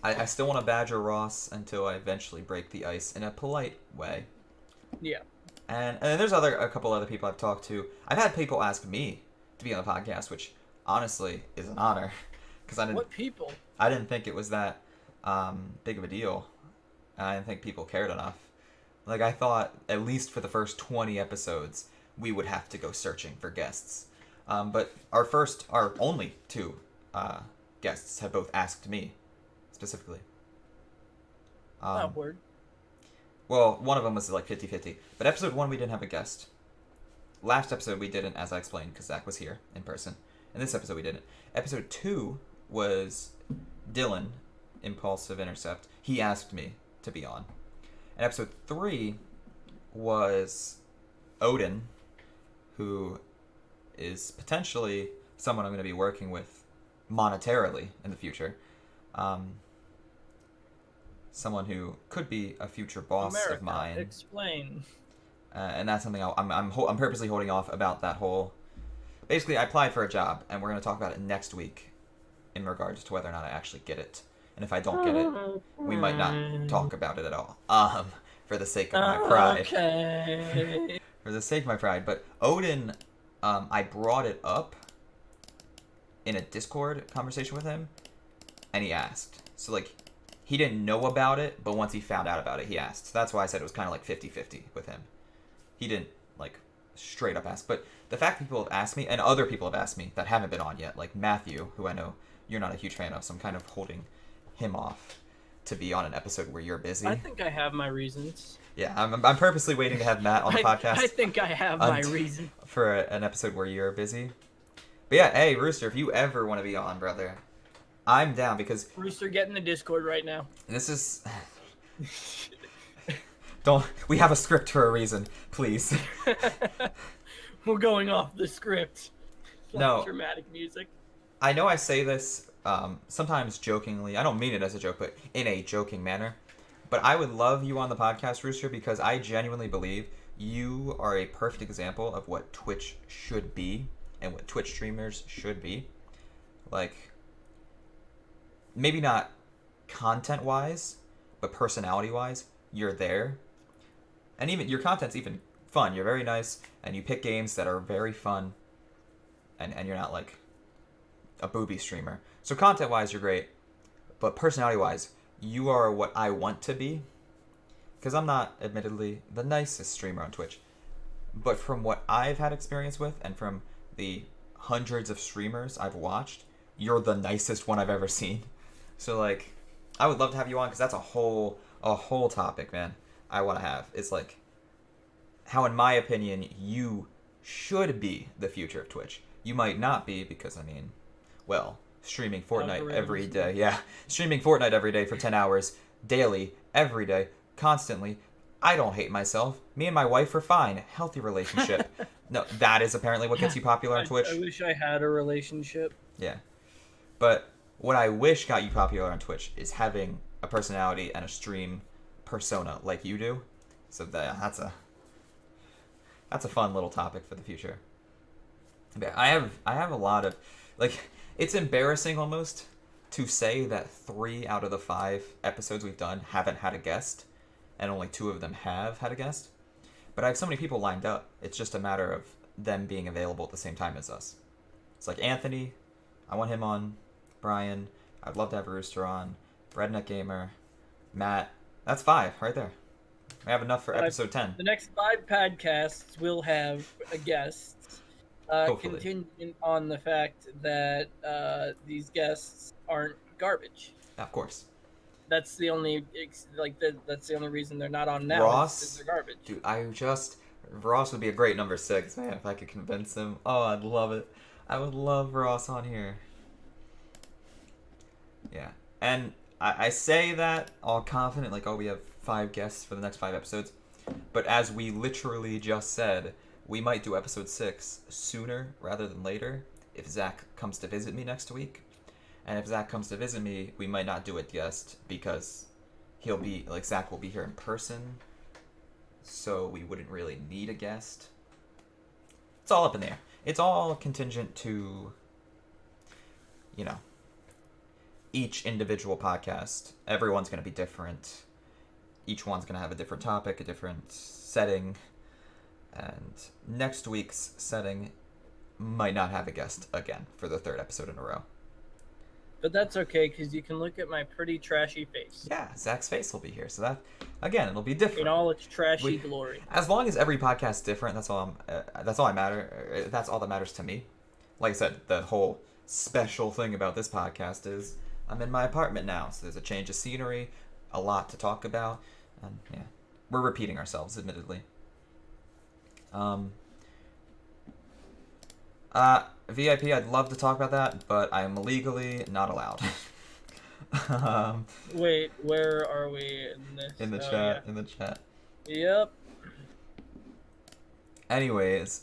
I still want to badger Ross until I eventually break the ice in a polite way. Yeah. And there's a couple other people I've talked to. I've had people ask me to be on the podcast, which honestly is an honor, because What people? I didn't think it was that big of a deal. I didn't think people cared enough. Like, I thought at least for the first 20 episodes we would have to go searching for guests. But our only two guests have both asked me specifically. Word. Well, one of them was like 50-50. But episode 1, we didn't have a guest. Last episode, we didn't, as I explained, because Zach was here in person. And this episode, we didn't. Episode 2 was Dylan, Impulsive Intercept. He asked me to be on. And episode 3 was Odin, who is potentially someone I'm going to be working with monetarily in the future. Someone who could be a future boss America, of mine. Explain. And that's something I'm purposely holding off about that whole... Basically, I applied for a job, and we're going to talk about it next week in regards to whether or not I actually get it. And if I don't get it, we might not talk about it at all. For the sake of my pride. Okay. For the sake of my pride. But Odin, I brought it up in a Discord conversation with him, and he asked. So, like, he didn't know about it, but once he found out about it, he asked. So that's why I said it was kind of like 50-50 with him. He didn't, like, straight up ask. But the fact that people have asked me, and other people have asked me that haven't been on yet, like Matthew, who I know you're not a huge fan of, so I'm kind of holding him off to be on an episode where you're busy. I think I have my reasons. Yeah, I'm purposely waiting to have Matt on the podcast. I think I have my reason. For an episode where you're busy. But yeah, hey, Rooster, if you ever want to be on, brother, I'm down because... Rooster, get in the Discord right now. This is... We have a script for a reason, please. We're going off the script. No. Dramatic music. I know I say this sometimes jokingly. I don't mean it as a joke, but in a joking manner. But I would love you on the podcast, Rooster, because I genuinely believe you are a perfect example of what Twitch should be and what Twitch streamers should be. Like, maybe not content-wise, but personality-wise, you're there. And even your content's even fun. You're very nice, and you pick games that are very fun, and you're not like a booby streamer. So content-wise, you're great, but personality-wise, you are what I want to be. Because I'm not, admittedly, the nicest streamer on Twitch. But from what I've had experience with, and from the hundreds of streamers I've watched, you're the nicest one I've ever seen. So, like, I would love to have you on, because that's a whole topic, man, I want to have. It's like, how, in my opinion, you should be the future of Twitch. You might not be, because, I mean, well, streaming Fortnite every day. Yeah, streaming Fortnite every day for 10 hours, daily, every day, constantly. I don't hate myself. Me and my wife are fine. Healthy relationship. No, that is apparently what gets you popular on Twitch. I wish I had a relationship. Yeah. But what I wish got you popular on Twitch is having a personality and a stream persona like you do. So that's a fun little topic for the future. But I have a lot of, like, it's embarrassing almost to say that 3 out of the 5 episodes we've done haven't had a guest, and only 2 of them have had a guest. But I have so many people lined up. It's just a matter of them being available at the same time as us. It's like Anthony, I want him on. Brian, I'd love to have Rooster on. Redneck Gamer, Matt. That's 5 right there. We have enough for episode 10. The next 5 podcasts will have a guest. Contingent on the fact that these guests aren't garbage. Of course. That's the only that's the only reason they're not on now. Ross, they're garbage. Dude, Ross would be a great number 6, man, if I could convince him. Oh, I'd love it. I would love Ross on here. Yeah, and I say that all confident, like, oh, we have 5 guests for the next 5 episodes. But as we literally just said, we might do episode 6 sooner rather than later if Zach comes to visit me next week. And if Zach comes to visit me, we might not do a guest because Zach will be here in person. So we wouldn't really need a guest. It's all up in the air. It's all contingent to, each individual podcast, everyone's going to be different. Each one's going to have a different topic, a different setting. And next week's setting might not have a guest again for the third episode in a row. But that's okay, because you can look at my pretty trashy face. Yeah, Zach's face will be here. So that, again, it'll be different. In all its trashy glory. As long as every podcast's different, that's all that matters to me. Like I said, the whole special thing about this podcast is I'm in my apartment now, so there's a change of scenery, a lot to talk about, and yeah, we're repeating ourselves, admittedly. VIP, I'd love to talk about that, but I am legally not allowed. Wait, where are we in this? In the chat. Yeah. In the chat. Yep. Anyways,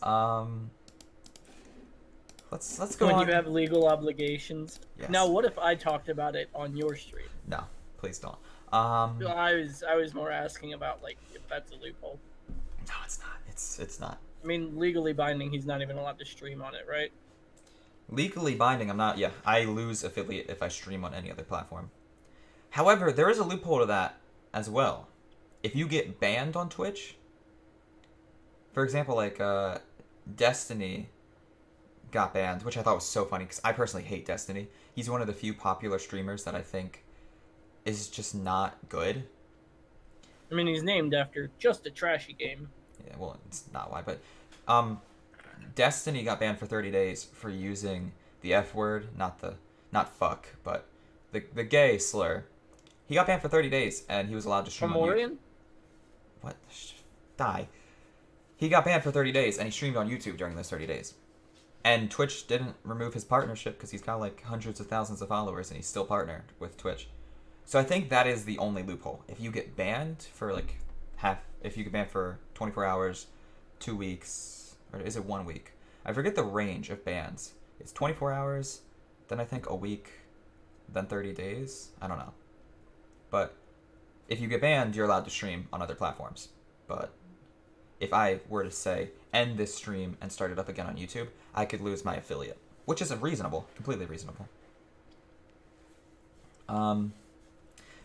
let's go when on. you have legal obligations. Yes. Now, what if I talked about it on your stream? No, please don't. I was more asking about like if that's a loophole. No, it's not. It's not. I mean, legally binding, he's not even allowed to stream on it, right? Legally binding, I'm not. Yeah, I lose affiliate if I stream on any other platform. However, there is a loophole to that as well. If you get banned on Twitch, for example, like Destiny got banned, which I thought was so funny because I personally hate Destiny. He's one of the few popular streamers that I think is just not good. I mean, he's named after just a trashy game. Yeah, well, it's not why, but Destiny got banned for 30 days for using the F word, not fuck, but the gay slur. He got banned for 30 days, and he was allowed to stream on YouTube. What? Die. He got banned for 30 days, and he streamed on YouTube during those 30 days. And Twitch didn't remove his partnership because he's got like hundreds of thousands of followers, and he's still partnered with Twitch. So I think that is the only loophole. If you get banned for like if you get banned for 24 hours, 2 weeks, or is it 1 week? I forget the range of bans. It's 24 hours, then I think a week, then 30 days. I don't know. But if you get banned, you're allowed to stream on other platforms. But if I were to say, end this stream and start it up again on YouTube, I could lose my affiliate, which is reasonable, completely reasonable.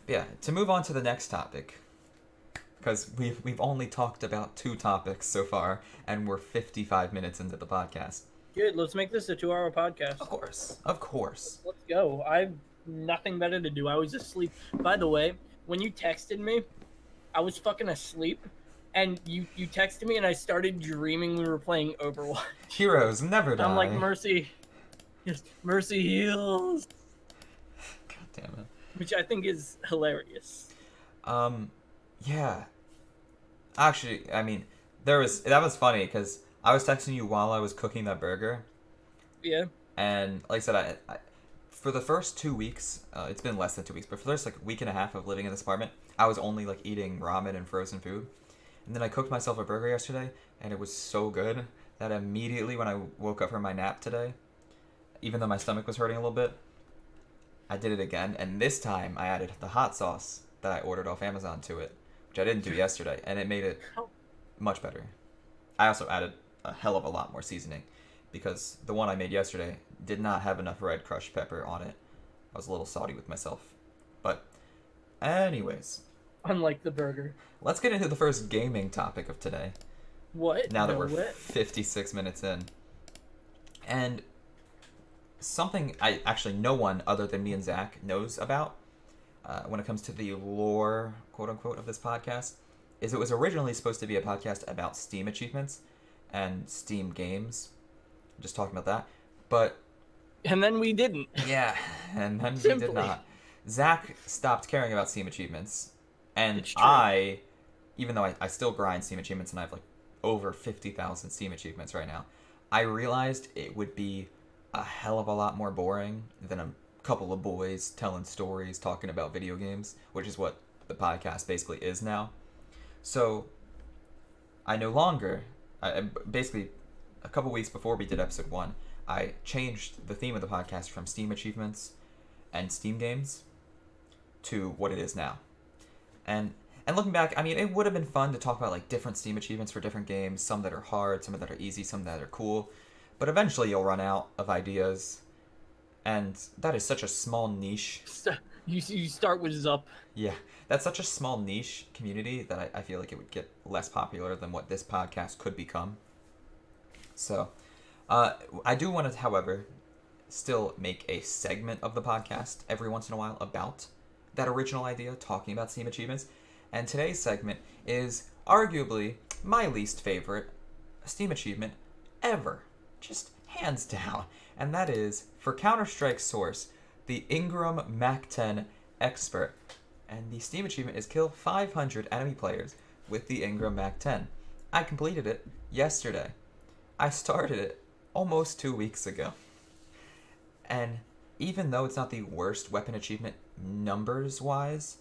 Yeah, to move on to the next topic, because we've only talked about 2 topics so far, and we're 55 minutes into the podcast. Good, let's make this a 2-hour podcast. Of course. Let's go. I've nothing better to do. I was asleep. By the way, when you texted me, I was fucking asleep, and you texted me, and I started dreaming we were playing Overwatch. Heroes never die. I'm like, Mercy. Just Mercy heals. God damn it. Which I think is hilarious. Yeah. Actually, I mean, that was funny because I was texting you while I was cooking that burger. Yeah. And like I said, I for the first 2 weeks, it's been less than 2 weeks, but for the first like week and a half of living in this apartment, I was only like eating ramen and frozen food. And then I cooked myself a burger yesterday, and it was so good that immediately when I woke up from my nap today, even though my stomach was hurting a little bit, I did it again, and this time I added the hot sauce that I ordered off Amazon to it, which I didn't do yesterday, and it made it much better. I also added a hell of a lot more seasoning, because the one I made yesterday did not have enough red crushed pepper on it. I was a little salty with myself. But anyways. Unlike the burger. Let's get into the first gaming topic of today. What? Now that we're 56 minutes in. And something no one other than me and Zach knows about when it comes to the lore, quote unquote, of this podcast, is it was originally supposed to be a podcast about Steam achievements and Steam games. Just talking about that. But and then we didn't. Yeah, and then we did not. Zach stopped caring about Steam achievements. And I, even though I still grind Steam achievements and I have like over 50,000 Steam achievements right now, I realized it would be a hell of a lot more boring than a couple of boys telling stories, talking about video games, which is what the podcast basically is now. So I no longer, basically a couple weeks before we did episode 1, I changed the theme of the podcast from Steam achievements and Steam games to what it is now. And looking back, I mean, it would have been fun to talk about like different Steam achievements for different games, some that are hard, some that are easy, some that are cool. But eventually you'll run out of ideas. And that is such a small niche. You start with Zup. Yeah, that's such a small niche community that I feel like it would get less popular than what this podcast could become. So, I do want to, however, still make a segment of the podcast every once in a while about that original idea, talking about Steam achievements. And today's segment is arguably my least favorite Steam achievement ever. Just hands down. And that is, for Counter-Strike Source, the Ingram Mac-10 Expert. And the Steam achievement is kill 500 enemy players with the Ingram Mac-10. I completed it yesterday. I started it almost 2 weeks ago. And even though it's not the worst weapon achievement numbers-wise,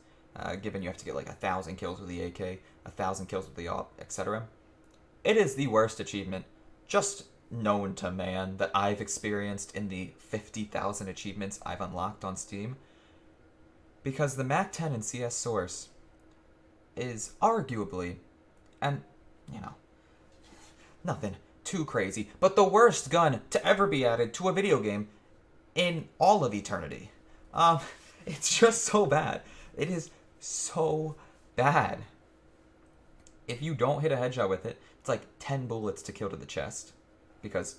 given you have to get like 1,000 kills with the AK, 1,000 kills with the AWP, etc., it is the worst achievement just known to man that I've experienced in the 50,000 achievements I've unlocked on Steam. Because the Mac-10 in CS Source is arguably, and, you know, nothing too crazy, but the worst gun to ever be added to a video game in all of eternity. It's just so bad. It is so bad. If you don't hit a headshot with it, it's like 10 bullets to kill to the chest, because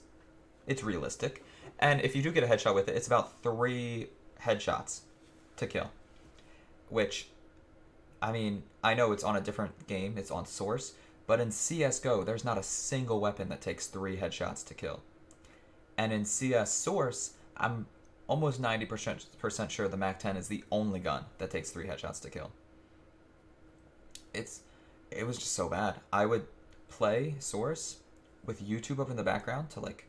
it's realistic. And if you do get a headshot with it, it's about 3 headshots to kill. Which, I mean, I know it's on a different game, it's on Source, but in CSGO, there's not a single weapon that takes 3 headshots to kill. And in CS Source, I'm almost 90% sure the Mac-10 is the only gun that takes 3 headshots to kill. It was just so bad. I would play Source with YouTube up in the background to, like,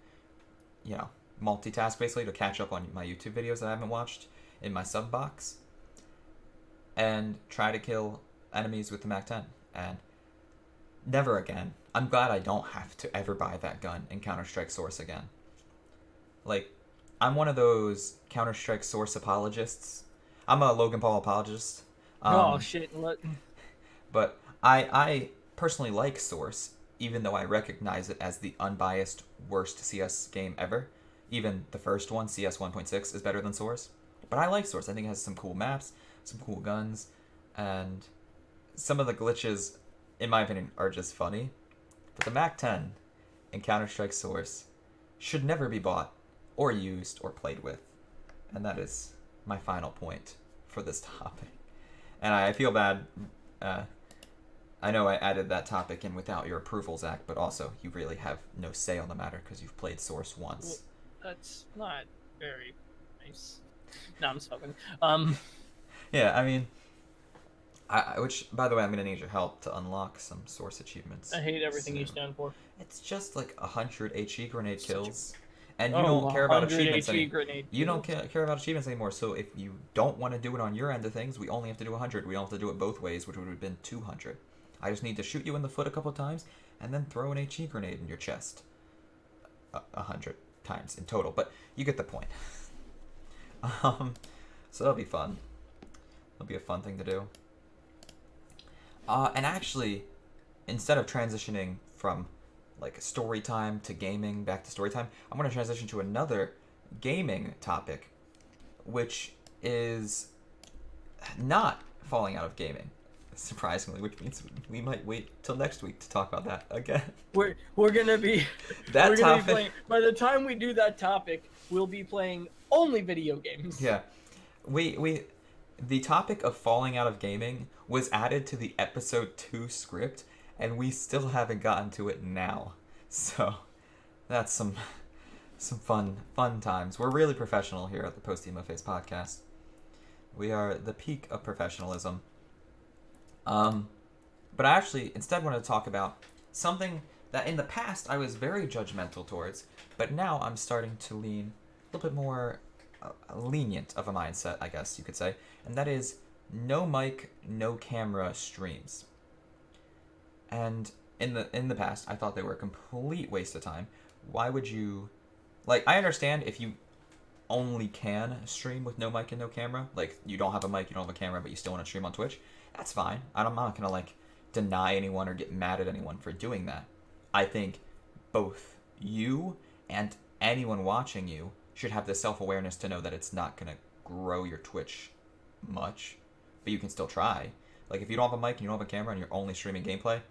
you know, multitask basically to catch up on my YouTube videos that I haven't watched in my sub box, and try to kill enemies with the Mac-10. And never again. I'm glad I don't have to ever buy that gun in Counter-Strike Source again. Like, I'm one of those Counter-Strike Source apologists. I'm a Logan Paul apologist. Oh, shit. But I personally like Source, even though I recognize it as the unbiased worst CS game ever. Even the first one, CS 1.6, is better than Source. But I like Source. I think it has some cool maps, some cool guns, and some of the glitches, in my opinion, are just funny. But the Mac-10 in Counter-Strike Source should never be bought or used or played with. And that is my final point for this topic. And I feel bad. I know I added that topic in without your approval, Zach, but also you really have no say on the matter because you've played Source once. Well, that's not very nice. No, I'm smoking. Yeah, I mean, which, by the way, I'm going to need your help to unlock some Source achievements. I hate everything you stand for. It's just like 100 HE grenade kills. And you don't care about achievements anymore. You don't care about achievements anymore. So if you don't want to do it on your end of things, we only have to do 100. We don't have to do it both ways, which would have been 200. I just need to shoot you in the foot a couple of times and then throw an HE grenade in your chest 100 times in total. But you get the point. So that'll be fun. It'll be a fun thing to do. And actually, instead of transitioning from like story time to gaming, back to story time, I'm going to transition to another gaming topic, which is not falling out of gaming, surprisingly, which means we might wait till next week to talk about that again. We're gonna be that topic. Playing, by the time we do that topic, we'll be playing only video games. Yeah, the topic of falling out of gaming was added to the episode 2 script, and we still haven't gotten to it now. So that's some fun times. We're really professional here at the Post-Emo Phase podcast. We are the peak of professionalism. But I actually instead want to talk about something that in the past I was very judgmental towards, but now I'm starting to lean a little bit more lenient of a mindset, I guess you could say, and that is no mic, no camera streams. And in the past, I thought they were a complete waste of time. Why would you... Like, I understand if you only can stream with no mic and no camera. Like, you don't have a mic, you don't have a camera, but you still want to stream on Twitch. That's fine. I'm not going to, like, deny anyone or get mad at anyone for doing that. I think both you and anyone watching you should have the self-awareness to know that it's not going to grow your Twitch much, but you can still try. Like, if you don't have a mic and you don't have a camera and you're only streaming gameplay,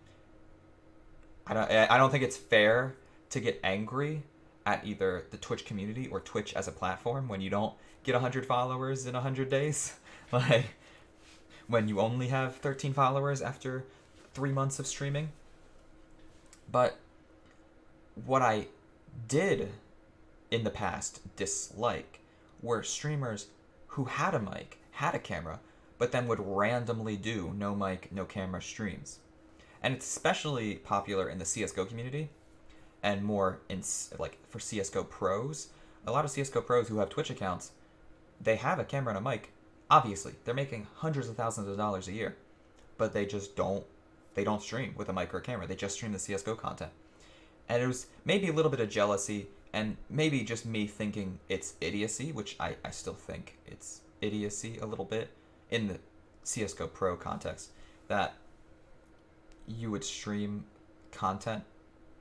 I don't think it's fair to get angry at either the Twitch community or Twitch as a platform when you don't get 100 followers in 100 days. Like, when you only have 13 followers after 3 months of streaming. But what I did in the past dislike were streamers who had a mic, had a camera, but then would randomly do no mic, no camera streams. And it's especially popular in the CSGO community and more in, like, for CSGO pros. A lot of CSGO pros who have Twitch accounts, they have a camera and a mic. Obviously, they're making hundreds of thousands of dollars a year, but they don't stream with a mic or a camera. They just stream the CSGO content. And it was maybe a little bit of jealousy and maybe just me thinking it's idiocy, which I still think it's idiocy a little bit in the CSGO Pro context, that you would stream content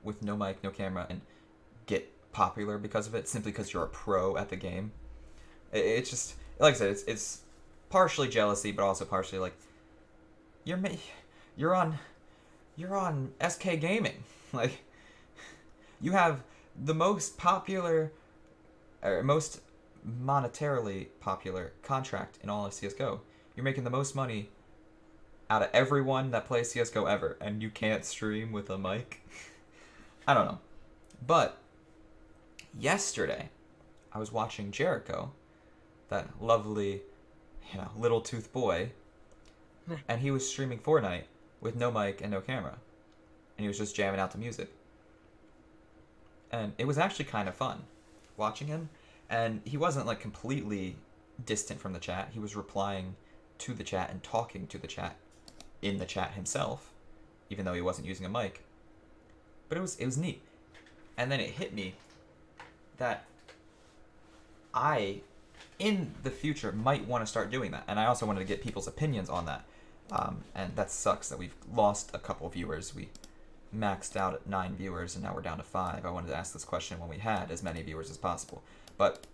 with no mic, no camera, and get popular because of it, simply because you're a pro at the game. It's just, like I said, it's partially jealousy, but also partially like, you're on SK Gaming. Like, you have the most popular, or most monetarily popular contract in all of CSGO. You're making the most money out of everyone that plays CSGO ever, and you can't stream with a mic. I don't know. But yesterday, I was watching Jericho, that lovely, little tooth boy, and he was streaming Fortnite with no mic and no camera. And he was just jamming out the music. And it was actually kind of fun watching him. And he wasn't like completely distant from the chat. He was replying to the chat and talking to the chat in the chat himself, even though he wasn't using a mic. But it was neat. And then it hit me that I, in the future, might want to start doing that. And I also wanted to get people's opinions on that. And that sucks that we've lost a couple viewers. We maxed out at 9 viewers, and now we're down to 5. I wanted to ask this question when we had as many viewers as possible. But,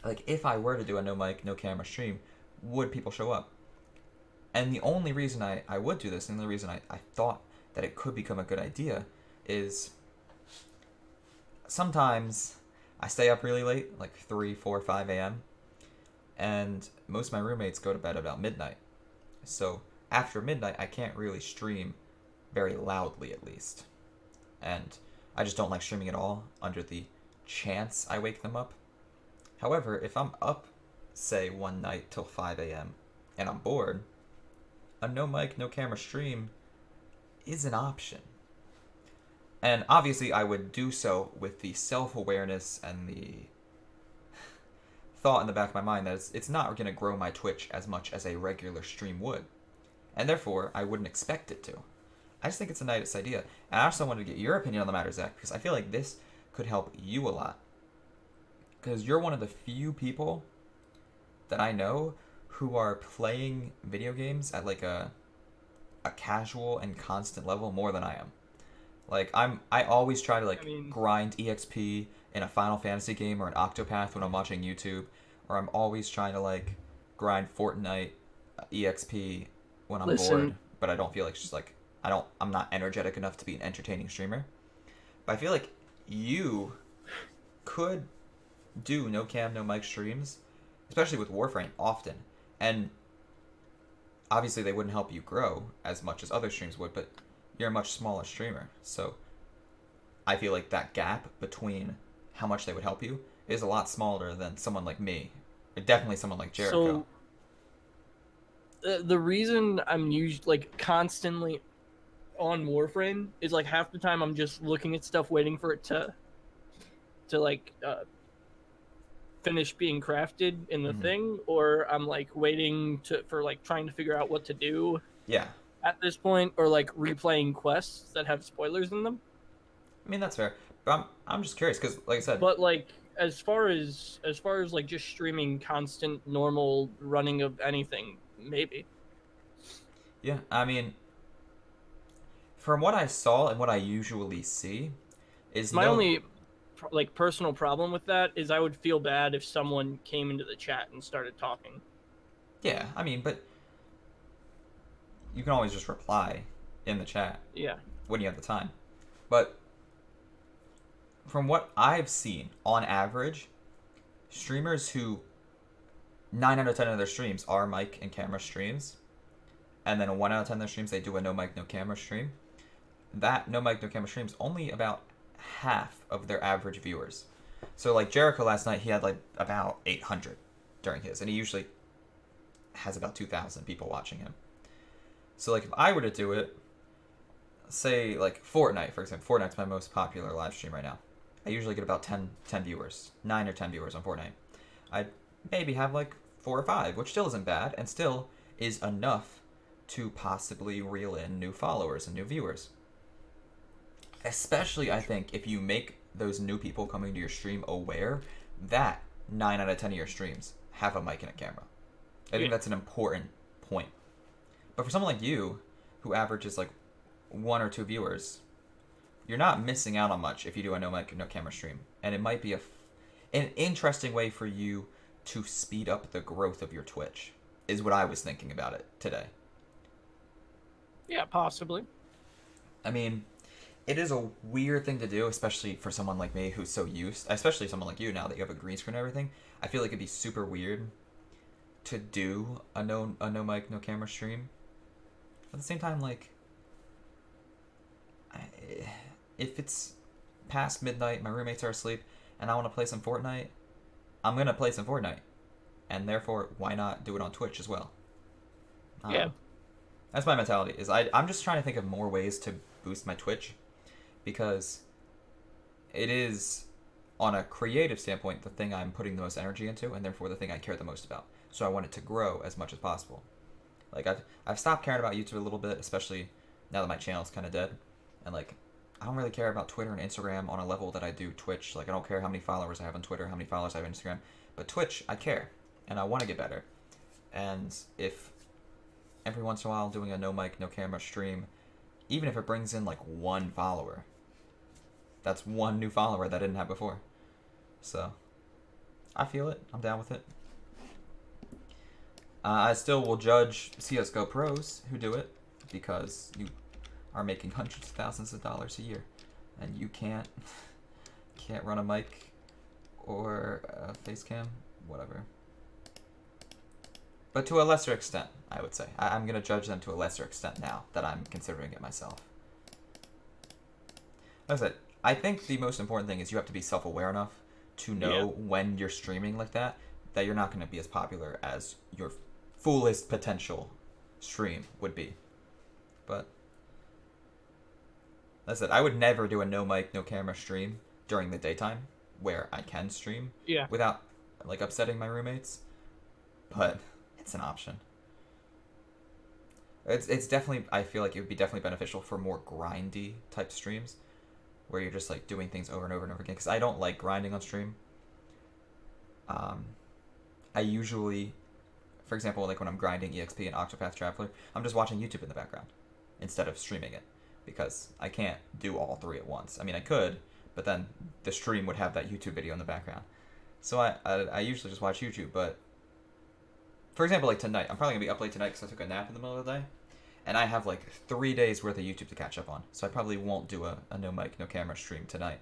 like, if I were to do a no mic, no camera stream, would people show up? And the only reason I would do this, and the reason I thought that it could become a good idea, is sometimes I stay up really late, like 3, 4, 5 a.m., and most of my roommates go to bed about midnight. So after midnight, I can't really stream very loudly, at least. And I just don't like streaming at all under the chance I wake them up. However, if I'm up, say, one night till 5 a.m. and I'm bored, a no mic, no camera stream is an option. And obviously I would do so with the self-awareness and the thought in the back of my mind that it's not going to grow my Twitch as much as a regular stream would. And therefore, I wouldn't expect it to. I just think it's a nice idea. And I also wanted to get your opinion on the matter, Zach, because I feel like this could help you a lot. Because you're one of the few people that I know who are playing video games at like a casual and constant level more than I am. Like, I always try to grind EXP in a Final Fantasy game or an Octopath when I'm watching YouTube, or I'm always trying to grind Fortnite EXP when I'm bored, but I don't feel like it's just I'm not energetic enough to be an entertaining streamer. But I feel like you could do no cam, no mic streams, especially with Warframe often. And obviously they wouldn't help you grow as much as other streams would, but you're a much smaller streamer. So I feel like that gap between how much they would help you is a lot smaller than someone like me. Or definitely someone like Jericho. So the reason I'm usually constantly on Warframe is half the time I'm just looking at stuff waiting for it to finish being crafted in the thing, or I'm waiting for trying to figure out what to do. Yeah. At this point, or replaying quests that have spoilers in them. I mean, that's fair. But I'm just curious because, like I said. But as far as just streaming constant normal running of anything, maybe. Yeah, I mean, from what I saw and what I usually see, is my only like personal problem with that is I would feel bad if someone came into the chat and started talking. Yeah, I mean, but you can always just reply in the chat Yeah. when you have the time. But from what I've seen, on average, streamers who 9 out of 10 of their streams are mic and camera streams, and then 1 out of 10 of their streams they do a no mic, no camera stream. That no mic, no camera stream's only about half of their average viewers. So like Jericho last night, he had like about 800 during his, and he usually has about 2,000 people watching him. So like if I were to do it, say like Fortnite, for example. Fortnite's my most popular live stream right now. I usually get about 10 viewers, 9 or 10 viewers on Fortnite. I'd maybe have like 4 or 5, which still isn't bad, and still is enough to possibly reel in new followers and new viewers. Especially, I think, if you make those new people coming to your stream aware that 9 out of 10 of your streams have a mic and a camera. I think that's an important point. But for someone like you, who averages like 1 or 2 viewers, you're not missing out on much if you do a no mic, no camera stream. And it might be an interesting way for you to speed up the growth of your Twitch, is what I was thinking about it today. Yeah, possibly. I mean, it is a weird thing to do, especially for someone like me who's so used, especially someone like you now that you have a green screen and everything. I feel like it'd be super weird to do a no mic, no camera stream. At the same time, like, if it's past midnight, my roommates are asleep, and I want to play some Fortnite, I'm going to play some Fortnite. And therefore, why not do it on Twitch as well? Yeah. That's my mentality. I'm just trying to think of more ways to boost my Twitch, because it is, on a creative standpoint, the thing I'm putting the most energy into, and therefore the thing I care the most about. So I want it to grow as much as possible. Like, I've stopped caring about YouTube a little bit, especially now that my channel's kind of dead. And, like, I don't really care about Twitter and Instagram on a level that I do Twitch. Like, I don't care how many followers I have on Twitter, how many followers I have on Instagram. But Twitch, I care. And I want to get better. And if every once in a while doing a no mic, no camera stream, even if it brings in, like, 1 follower, that's 1 new follower that I didn't have before. So, I feel it. I'm down with it. I still will judge CSGO pros who do it, because you are making hundreds of thousands of dollars a year, and you can't run a mic or a face cam, whatever. But to a lesser extent, I would say. I'm going to judge them to a lesser extent now that I'm considering it myself. Like I said, I think the most important thing is you have to be self-aware enough to know when you're streaming like that you're not going to be as popular as your fullest potential stream would be. But that's it. I would never do a no mic, no camera stream during the daytime where I can stream without like upsetting my roommates. But it's an option. It's definitely, I feel like it would be definitely beneficial for more grindy type streams where you're just like doing things over and over and over again, because I don't like grinding on stream. I usually, for example, like when I'm grinding EXP and Octopath Traveler, I'm just watching YouTube in the background instead of streaming it, because I can't do all 3 at once. I mean, I could, but then the stream would have that YouTube video in the background. So I usually just watch YouTube. But for example, like tonight, I'm probably gonna be up late tonight because I took a nap in the middle of the day, and I have like 3 days worth of YouTube to catch up on. So I probably won't do a no mic, no camera stream tonight.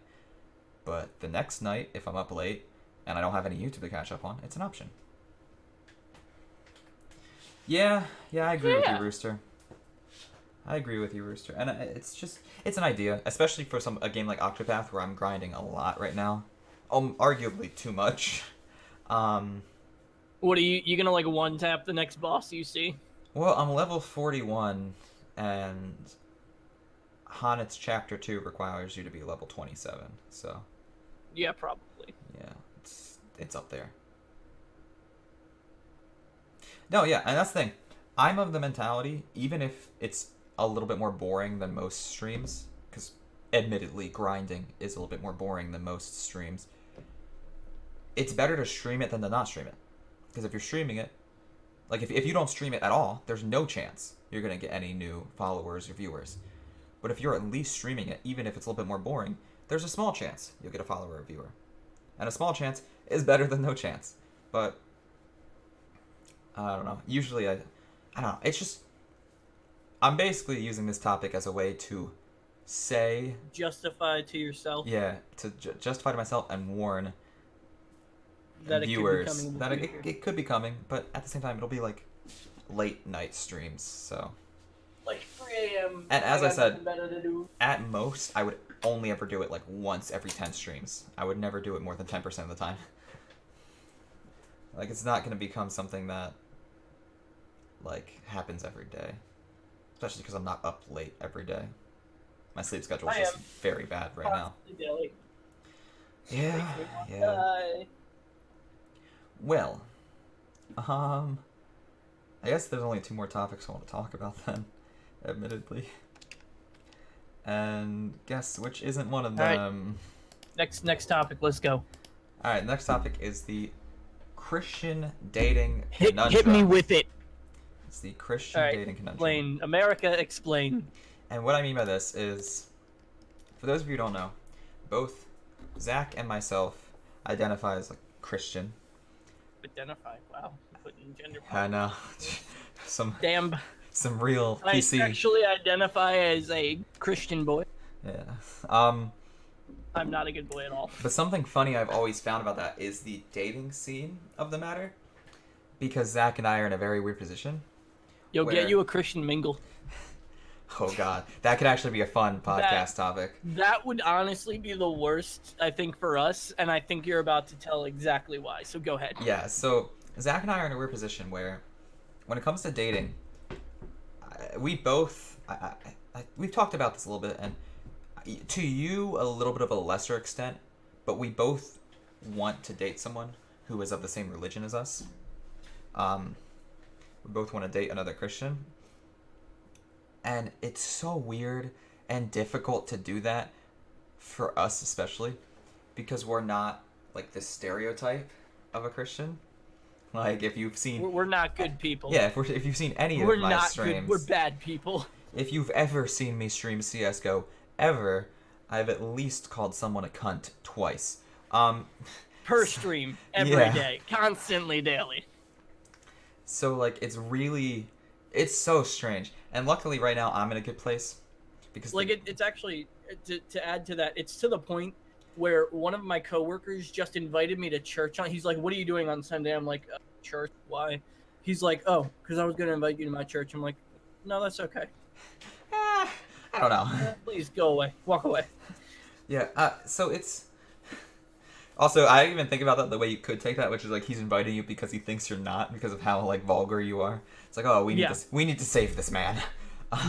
But the next night, if I'm up late and I don't have any YouTube to catch up on, it's an option. Yeah, I agree with you, Rooster. I agree with you, Rooster. And it's an idea, especially for a game like Octopath where I'm grinding a lot right now. Arguably too much. What are you gonna like one tap the next boss you see? Well, I'm level 41, and Hanet's Chapter 2 requires you to be level 27, so... Yeah, probably. Yeah, it's up there. No, yeah, and that's the thing. I'm of the mentality, even if it's a little bit more boring than most streams, because admittedly, grinding is a little bit more boring than most streams, it's better to stream it than to not stream it. Because if you're streaming it, like if you don't stream it at all, there's no chance you're going to get any new followers or viewers. But if you're at least streaming it, even if it's a little bit more boring, there's a small chance you'll get a follower or viewer. And a small chance is better than no chance. But, I don't know. Usually I don't know. It's just, I'm basically using this topic as a way to say... Justify to yourself. Yeah, to justify to myself and warn that viewers that it could be coming, but at the same time, it'll be like late night streams, so... Like 3 a.m. And as I said, at most, I would only ever do it like once every 10 streams. I would never do it more than 10% of the time. Like, it's not going to become something that, like, happens every day. Especially because I'm not up late every day. My sleep schedule is just very bad right now. Daily. Yeah. Well, I guess there's only 2 more topics I want to talk about then, admittedly. And guess which isn't one of them. Right. Next topic, let's go. Alright, next topic is the Christian dating conundrum. Hit me with it. It's the Christian dating conundrum. Explain. America, explain. And what I mean by this is, for those of you who don't know, both Zach and myself identify as like Christian. Identify? Wow. Putting gender. I know. Some real PC. I actually identify as a Christian boy. Yeah. I'm not a good boy at all. But something funny I've always found about that is the dating scene of the matter. Because Zach and I are in a very weird position. Get you a Christian mingle. Oh god. That could actually be a fun podcast topic. That would honestly be the worst, I think, for us. And I think you're about to tell exactly why. So go ahead. Yeah, so Zach and I are in a weird position where when it comes to dating, we both... we've talked about this a little bit, and to you, a little bit of a lesser extent, but we both want to date someone who is of the same religion as us. We both want to date another Christian. And it's so weird and difficult to do that, for us especially, because we're not, like, the stereotype of a Christian. Like, if you've seen... We're not good people. Yeah, if you've seen any of my streams... We're not good, we're bad people. If you've ever seen me stream CSGO, ever, I've at least called someone a cunt twice. Per stream, every day, constantly, daily. So, like, it's so strange. And luckily, right now, I'm in a good place. Because like, it's actually, to add to that, it's to the point where one of my coworkers just invited me to church. He's like, what are you doing on Sunday? I'm like, church, why? He's like, oh, because I was going to invite you to my church. I'm like, no, that's okay. I don't know. Please go away. Walk away. Yeah, so it's... Also, I even think about that the way you could take that, which is like he's inviting you because he thinks you're not, because of how like vulgar you are. It's like, oh, we need to save this man.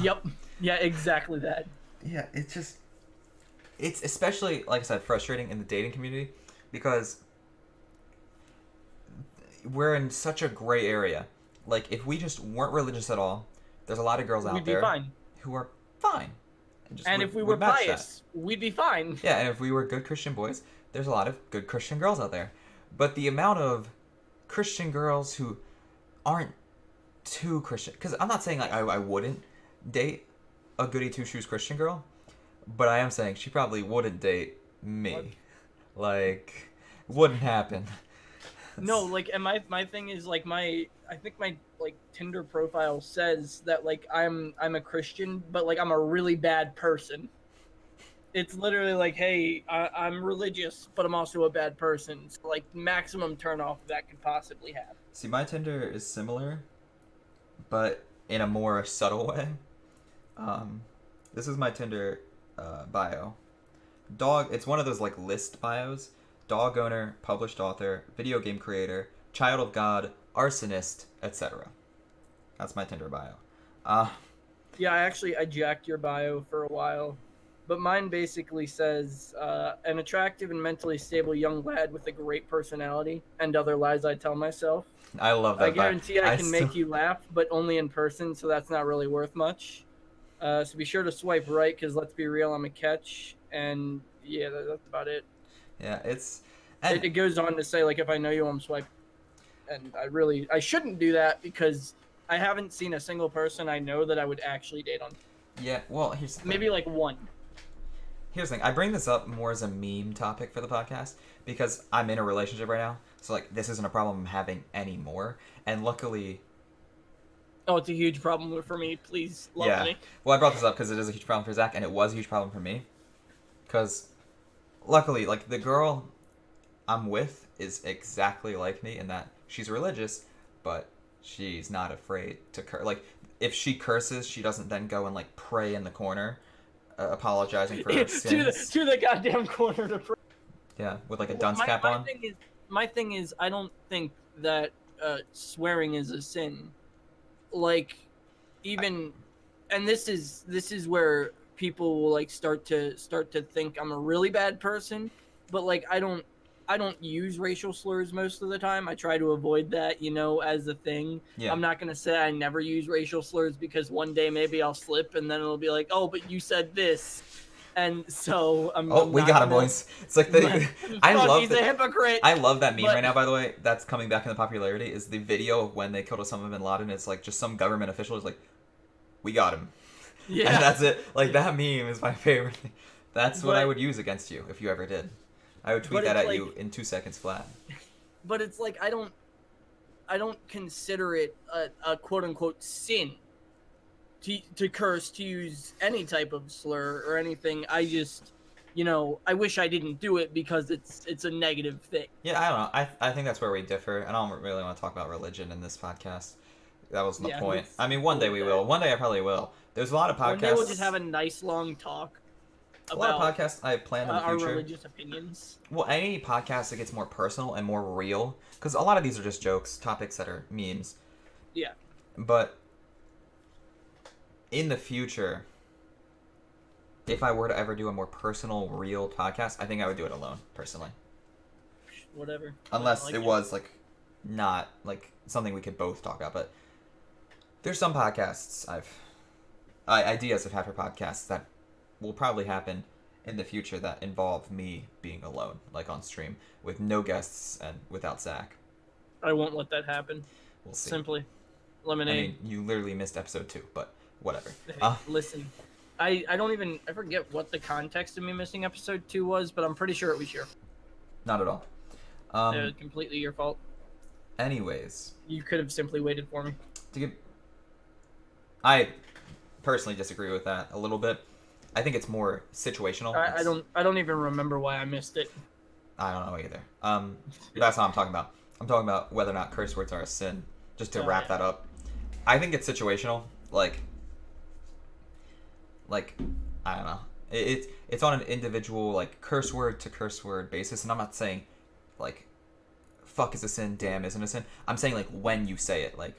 Yep. Yeah, exactly that. Yeah, it's especially, like I said, frustrating in the dating community because we're in such a gray area. Like, if we just weren't religious at all, there's a lot of girls out there who are fine. And if we were pious, we'd be fine. Yeah, and if we were good Christian boys, there's a lot of good Christian girls out there. But the amount of Christian girls who aren't too Christian... Because I'm not saying like I wouldn't date a goody two-shoes Christian girl, but I am saying she probably wouldn't date me. What? Like, wouldn't happen. No, like, and my thing is, like, I think my, like, Tinder profile says that, like, I'm a Christian, but, like, I'm a really bad person. It's literally like, hey, I'm religious, but I'm also a bad person. So, like, maximum turnoff that could possibly have. See, my Tinder is similar, but in a more subtle way. This is my Tinder bio. It's one of those, like, list bios. Dog owner, published author, video game creator, child of God, arsonist, etc. That's my Tinder bio. Yeah, I jacked your bio for a while. But mine basically says, an attractive and mentally stable young lad with a great personality, and other lies I tell myself. I love that. I guarantee I can make you laugh, but only in person, so that's not really worth much. So be sure to swipe right, because let's be real, I'm a catch. And yeah, that's about it. Yeah, it goes on to say, like, if I know you, I'm swiping. And I shouldn't do that, because I haven't seen a single person I know that I would actually date on. Yeah, well, here's the thing. Maybe, like, one. Here's the thing. I bring this up more as a meme topic for the podcast because I'm in a relationship right now. So, like, this isn't a problem I'm having anymore. And luckily... Oh, it's a huge problem for me. Please love me. Well, I brought this up because it is a huge problem for Zach, and it was a huge problem for me. Because, luckily, like, the girl I'm with is exactly like me in that she's religious, but she's not afraid to curse. Like, if she curses, she doesn't then go and, like, pray in the corner, apologizing for her sins. to the goddamn corner to pray. Yeah, with, like, a dunce cap on. My thing is, I don't think that swearing is a sin. Like, even, and this is where people will, like, start to think I'm a really bad person, but, like, I don't use racial slurs most of the time. I try to avoid that, you know, as a thing. Yeah. I'm not going to say I never use racial slurs because one day maybe I'll slip and then it'll be like, oh, but you said this. And so we got him, boys. It's like I love he's a hypocrite. I love that meme right now, by the way. That's coming back in the popularity. Is the video of when they killed Osama bin Laden. It's like just some government official is like, we got him. Yeah. And that's it. Like, that meme is my favorite thing. That's what I would use against you if you ever did. I would tweet that at you in 2 seconds flat. But it's like I don't consider it a quote unquote sin to curse, to use any type of slur or anything. I just, you know, I wish I didn't do it because it's a negative thing. Yeah, I don't know. I think that's where we differ. I don't really want to talk about religion in this podcast. That wasn't the point. I mean, one day we will. One day I probably will. There's a lot of podcasts. One day we'll just have a nice long talk. A lot of podcasts I plan in the future. Our religious opinions. Well, any podcast that gets more personal and more real, because a lot of these are just jokes, topics that are memes. Yeah. But in the future, if I were to ever do a more personal, real podcast, I think I would do it alone, personally. Whatever. Unless it was, like, not, like, something we could both talk about. But there's some podcasts ideas I've had for podcasts that will probably happen in the future that involve me being alone, like on stream, with no guests and without Zach. I won't let that happen. We'll see. Simply. Lemonade. I mean, you literally missed episode 2, but whatever. Hey, listen, I forget what the context of me missing episode 2 was, but I'm pretty sure it was your. Not at all. It was completely your fault. Anyways. You could have simply waited for me. I personally disagree with that a little bit. I think it's more situational. I don't even remember why I missed it. I don't know either. That's not what I'm talking about. I'm talking about whether or not curse words are a sin. Just to wrap that up. I think it's situational. Like I don't know. It's on an individual, like, curse word to curse word basis, and I'm not saying like fuck is a sin, damn isn't a sin. I'm saying, like, when you say it, like,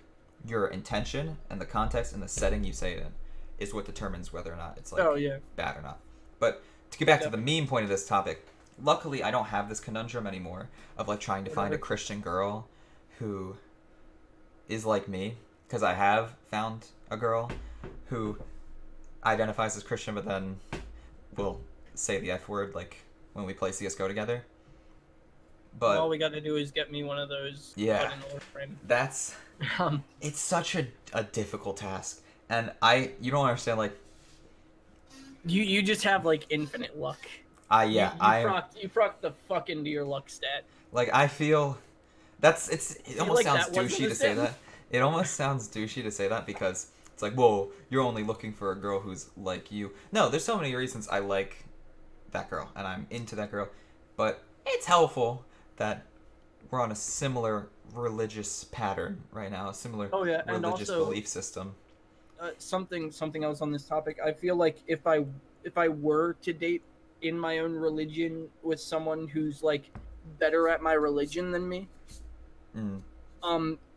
your intention and the context and the setting you say it in is what determines whether or not it's, like, bad or not. But to get back to the meme point of this topic, luckily I don't have this conundrum anymore of, like, trying to find a Christian girl who is like me, because I have found a girl who identifies as Christian but then will say the F word, like, when we play CSGO together. But all we got to do is get me one of those. Yeah, that's it's such a difficult task, and you don't understand, like, you just have, like, infinite luck. You proc the fuck into your luck stat. Like, I feel it almost sounds douchey to say that. It almost sounds douchey to say that because it's like, whoa, you're only looking for a girl who's like you. No, there's so many reasons I like that girl and I'm into that girl, but it's helpful that we're on a similar religious pattern right now, a similar religious belief system. Something else on this topic. I feel like if I were to date in my own religion with someone who's, like, better at my religion than me,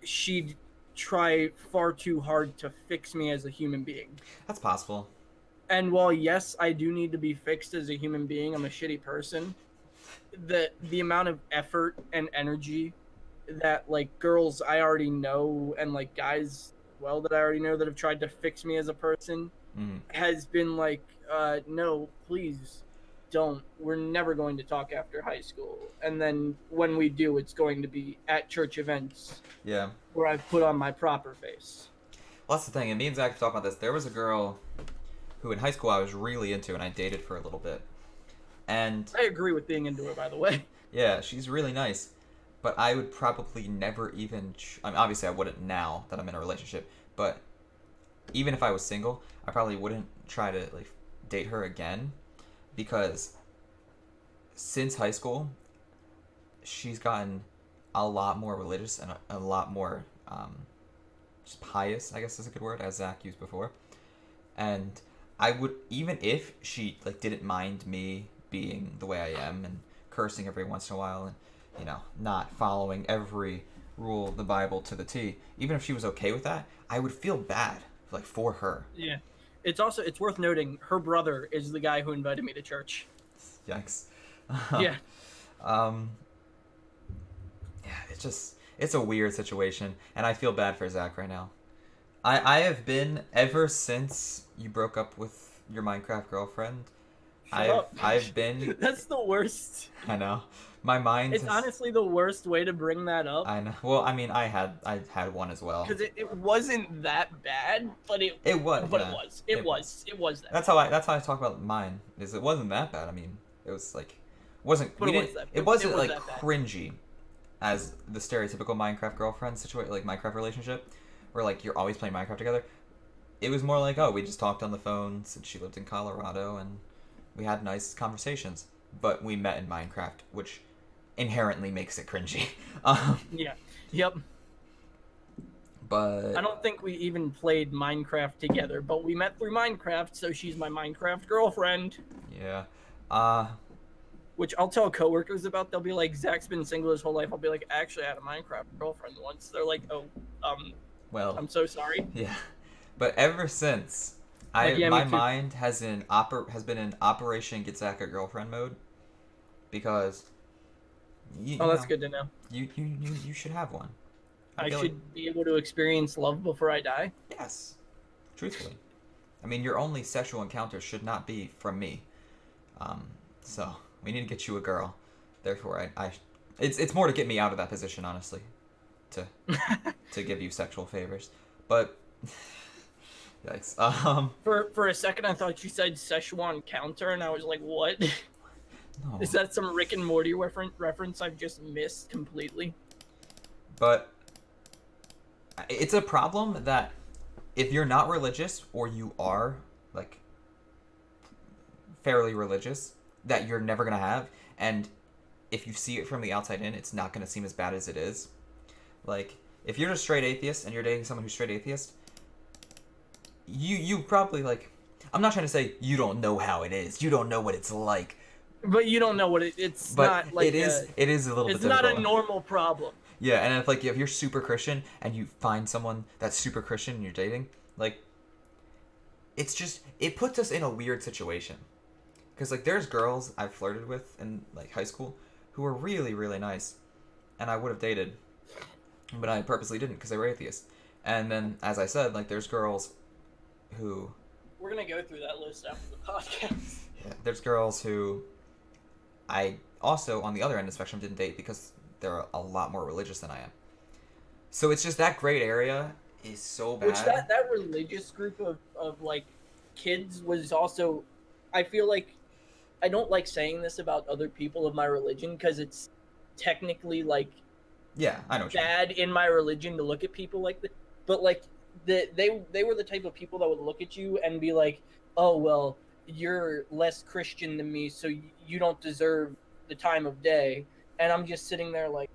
she'd try far too hard to fix me as a human being. That's possible. And while, yes, I do need to be fixed as a human being, I'm a shitty person, the amount of effort and energy that, like, girls I already know and, like, guys, well, that I already know that have tried to fix me as a person has been like, no, please don't. We're never going to talk after high school. And then when we do, it's going to be at church events. Yeah. Where I've put on my proper face. Well, that's the thing. And me and Zach talked about this. There was a girl who in high school I was really into and I dated for a little bit. And I agree with being into her, by the way. yeah, she's really nice. But I would probably never even. I mean, obviously, I wouldn't now that I'm in a relationship. But even if I was single, I probably wouldn't try to like date her again, because since high school, she's gotten a lot more religious and a lot more just pious, I guess is a good word, as Zach used before. And I would, even if she like didn't mind me being the way I am and cursing every once in a while and not following every rule of the Bible to the T, even if she was okay with that, I would feel bad like for her. Yeah. It's worth noting her brother is the guy who invited me to church. Yikes. Yeah. um yeah, it's a weird situation, and I feel bad for Zach right now. I have been, ever since you broke up with your Minecraft girlfriend. Shut up. I've been. That's the worst. I know. My mind. It's honestly the worst way to bring that up. I know. Well, I mean, I had one as well. Because it wasn't that bad, but it was. But yeah. it was that. That's bad. how I talk about mine. Is it wasn't that bad. I mean, it was like, wasn't. But We it didn't. was that- It wasn't it was like that bad. cringy, as the stereotypical Minecraft girlfriend situation, like Minecraft relationship, where like you're always playing Minecraft together. It was more like, oh, we just talked on the phone since she lived in Colorado, and we had nice conversations. But we met in Minecraft, which inherently makes it cringy. Yeah. Yep. But I don't think we even played Minecraft together, but we met through Minecraft, so she's my Minecraft girlfriend. yeah, Which I'll tell coworkers about. They'll be like, Zach's been single his whole life. I'll be like, actually, I had a Minecraft girlfriend once. They're like, oh, well, I'm so sorry. yeah. But ever since, Like, yeah, my me too. mind has been in Operation Get Zach a Girlfriend mode, because Oh, that's good to know. You should have one. I feel should be able to experience love before I die. Yes, truthfully. I mean, your only sexual encounter should not be from me. So we need to get you a girl. Therefore, it's more to get me out of that position, honestly, to give you sexual favors. But yikes. For a second, I thought you said Szechuan counter, and I was like, what? No. Is that some Rick and Morty reference I've just missed completely? But it's a problem that if you're not religious, or you are like fairly religious, that you're never gonna have. And if you see it from the outside in, it's not gonna seem as bad as it is. Like, if you're a straight atheist and you're dating someone who's straight atheist, you probably, like, I'm not trying to say you don't know how it is. You don't know what it's like. But you don't know what it's But not like. it is a little bit It's not difficult. a normal problem. Yeah, and if you're super Christian and you find someone that's super Christian and you're dating, like, it puts us in a weird situation. Because, like, there's girls I've flirted with in, like, high school who are really, really nice, and I would have dated, but I purposely didn't because they were atheists. And then, as I said, like, there's girls who... We're going to go through that list after the podcast. Yeah, there's girls who I also, on the other end of the spectrum, didn't date because they're a lot more religious than I am. So it's just that great area is so bad. Which that religious group of like kids was also, I feel like, I don't like saying this about other people of my religion because it's technically like Yeah, I know what you mean. bad in my religion to look at people like that. But like they were the type of people that would look at you and be like, oh well, you're less Christian than me, so you don't deserve the time of day. And I'm just sitting there like,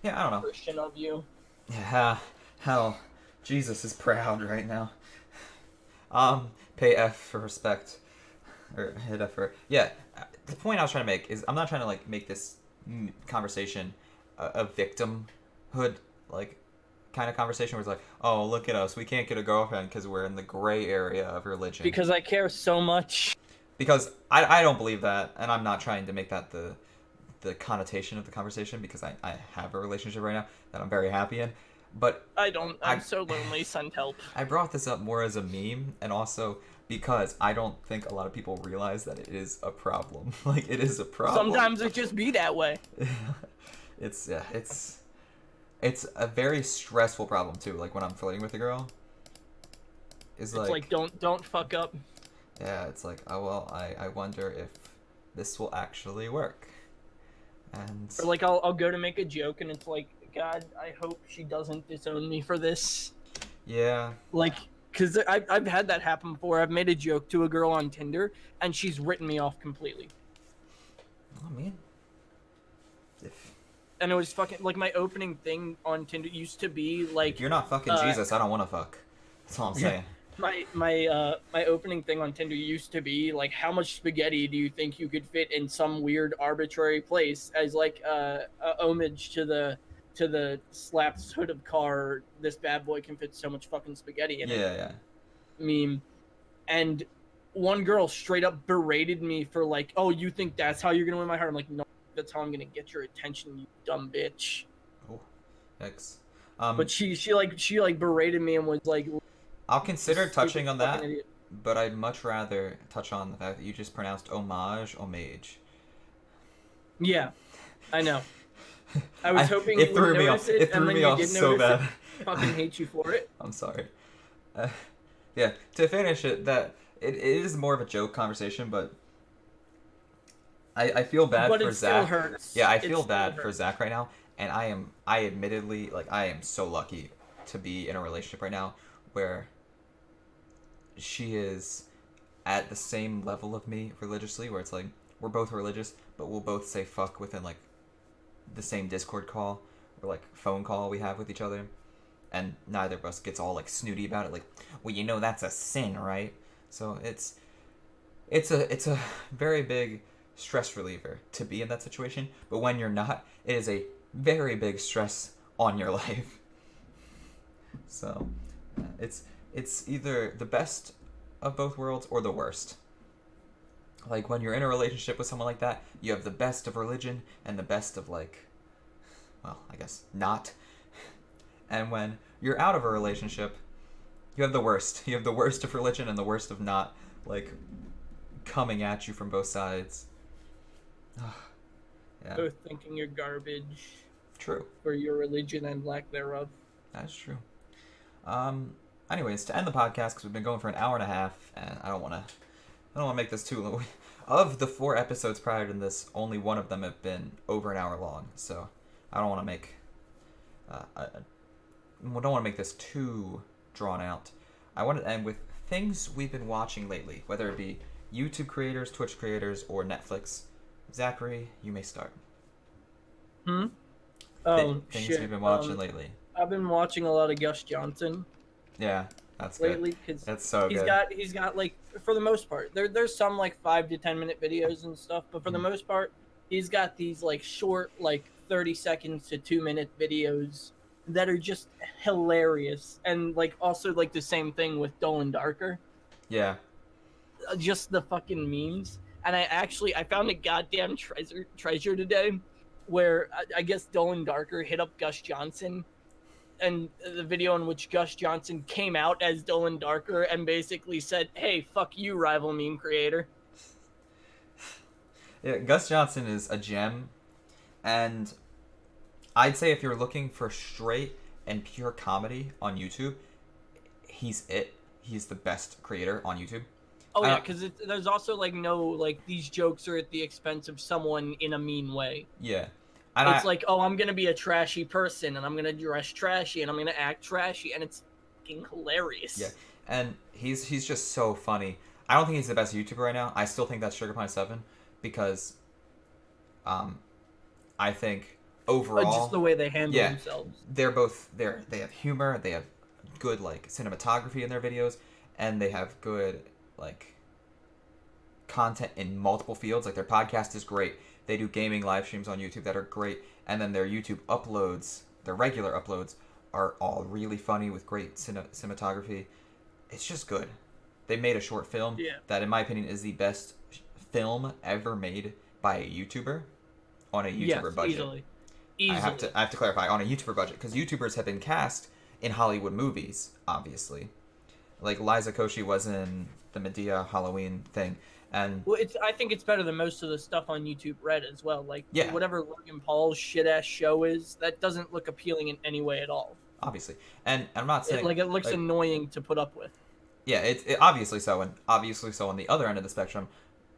Yeah, I don't know. Christian of you. Yeah, hell, Jesus is proud right now. Pay F for respect, or hit F for yeah. The point I was trying to make is I'm not trying to like make this conversation a victimhood like kind of conversation where it's like, oh, look at us, we can't get a girlfriend because we're in the gray area of religion. Because I care so much. Because I don't believe that, and I'm not trying to make that the connotation of the conversation, because I have a relationship right now that I'm very happy in. But I'm so lonely, send help. I brought this up more as a meme, and also because I don't think a lot of people realize that it is a problem. Like, it is a problem. Sometimes it just be that way. It's a very stressful problem too. Like, when I'm flirting with a girl, It's like don't fuck up. Yeah, it's like, oh well, I wonder if this will actually work. And Or like I'll go to make a joke and it's like, God, I hope she doesn't disown me for this. yeah. Like, because I've had that happen before. I've made a joke to a girl on Tinder and she's written me off completely. I mean, if And it was fucking like my opening thing on Tinder used to be like, if you're not fucking Jesus, I don't want to fuck. That's all I'm saying. my opening thing on Tinder used to be like, how much spaghetti do you think you could fit in some weird arbitrary place as like a homage to the slapped hood of car, this bad boy can fit so much fucking spaghetti in it Yeah. meme. And one girl straight up berated me for like, oh, you think that's how you're gonna win my heart? I'm like, no, that's how I'm gonna get your attention, you dumb bitch. Oh, yikes. But she berated me and was like, I'll consider touching on that, idiot. but I'd much rather touch on the fact that you just pronounced homage. Yeah, I know. I was hoping it you threw would me notice off. it, It threw and then me you off did so notice bad. it. Fucking hate you for it. I'm sorry. Yeah, to finish it, that it is more of a joke conversation, but I feel bad But for it Zach. still hurts. Yeah, I It feel still bad for hurts. Zach right now, and I admittedly, like, I am so lucky to be in a relationship right now where she is at the same level of me religiously, where it's like we're both religious, but we'll both say fuck within like the same Discord call or like phone call we have with each other, and neither of us gets all like snooty about it, like, well, you know that's a sin, right? So it's a very big stress reliever to be in that situation, but when you're not, it is a very big stress on your life. So it's either the best of both worlds or the worst. Like when you're in a relationship with someone like that, you have the best of religion and the best of like, well, I guess not. And when you're out of a relationship, you have the worst. You have the worst of religion and the worst of not, like, coming at you from both sides. Yeah. Both thinking you're garbage True. for your religion and lack thereof. That's true. Anyways, to end the podcast, because we've been going for an hour and a half, and I don't want to make this too long. Of the 4 episodes prior to this, only one of them have been over an hour long, so I don't want to make this too drawn out. I want to end with things we've been watching lately, whether it be YouTube creators, Twitch creators, or Netflix. Zachary, you may start. Oh, Things shit. we've been watching lately. I've been watching a lot of Gus Johnson Yeah, that's lately good. because That's so good. he's got like, for the most part, there's some like 5 to 10 minute videos and stuff, but for the most part, he's got these like short, like 30 seconds to 2 minute videos that are just hilarious, and like also like the same thing with Dull and Darker. Yeah. Just the fucking memes. And I found a goddamn treasure today, where I guess Dull and Darker hit up Gus Johnson, and the video in which Gus Johnson came out as Dull and Darker and basically said, "Hey, fuck you, rival meme creator." Yeah, Gus Johnson is a gem, and I'd say if you're looking for straight and pure comedy on YouTube, he's it. He's the best creator on YouTube. Oh yeah, because there's also like no, like, these jokes are at the expense of someone in a mean way. Yeah. It's like, oh, I'm gonna be a trashy person, and I'm gonna dress trashy, and I'm gonna act trashy, and it's fucking hilarious. Yeah, and he's just so funny. I don't think he's the best YouTuber right now. I still think that's SugarPine7 because, I think overall, just the way they handle themselves. They're both they have humor, they have good like cinematography in their videos, and they have good like content in multiple fields. Like their podcast is great. They do gaming live streams on YouTube that are great, and then their YouTube uploads, their regular uploads, are all really funny with great cinematography. It's just good. They made a short film that, in my opinion, is the best film ever made by a YouTuber on a YouTuber budget. Easily. I have to clarify, on a YouTuber budget, because YouTubers have been cast in Hollywood movies, obviously. Like Liza Koshy was in the Medea Halloween thing, and I think it's better than most of the stuff on YouTube Red as well. Like whatever Logan Paul's shit ass show is, that doesn't look appealing in any way at all. Obviously, and I'm not saying it looks annoying to put up with. Yeah, it obviously so, and obviously so on the other end of the spectrum.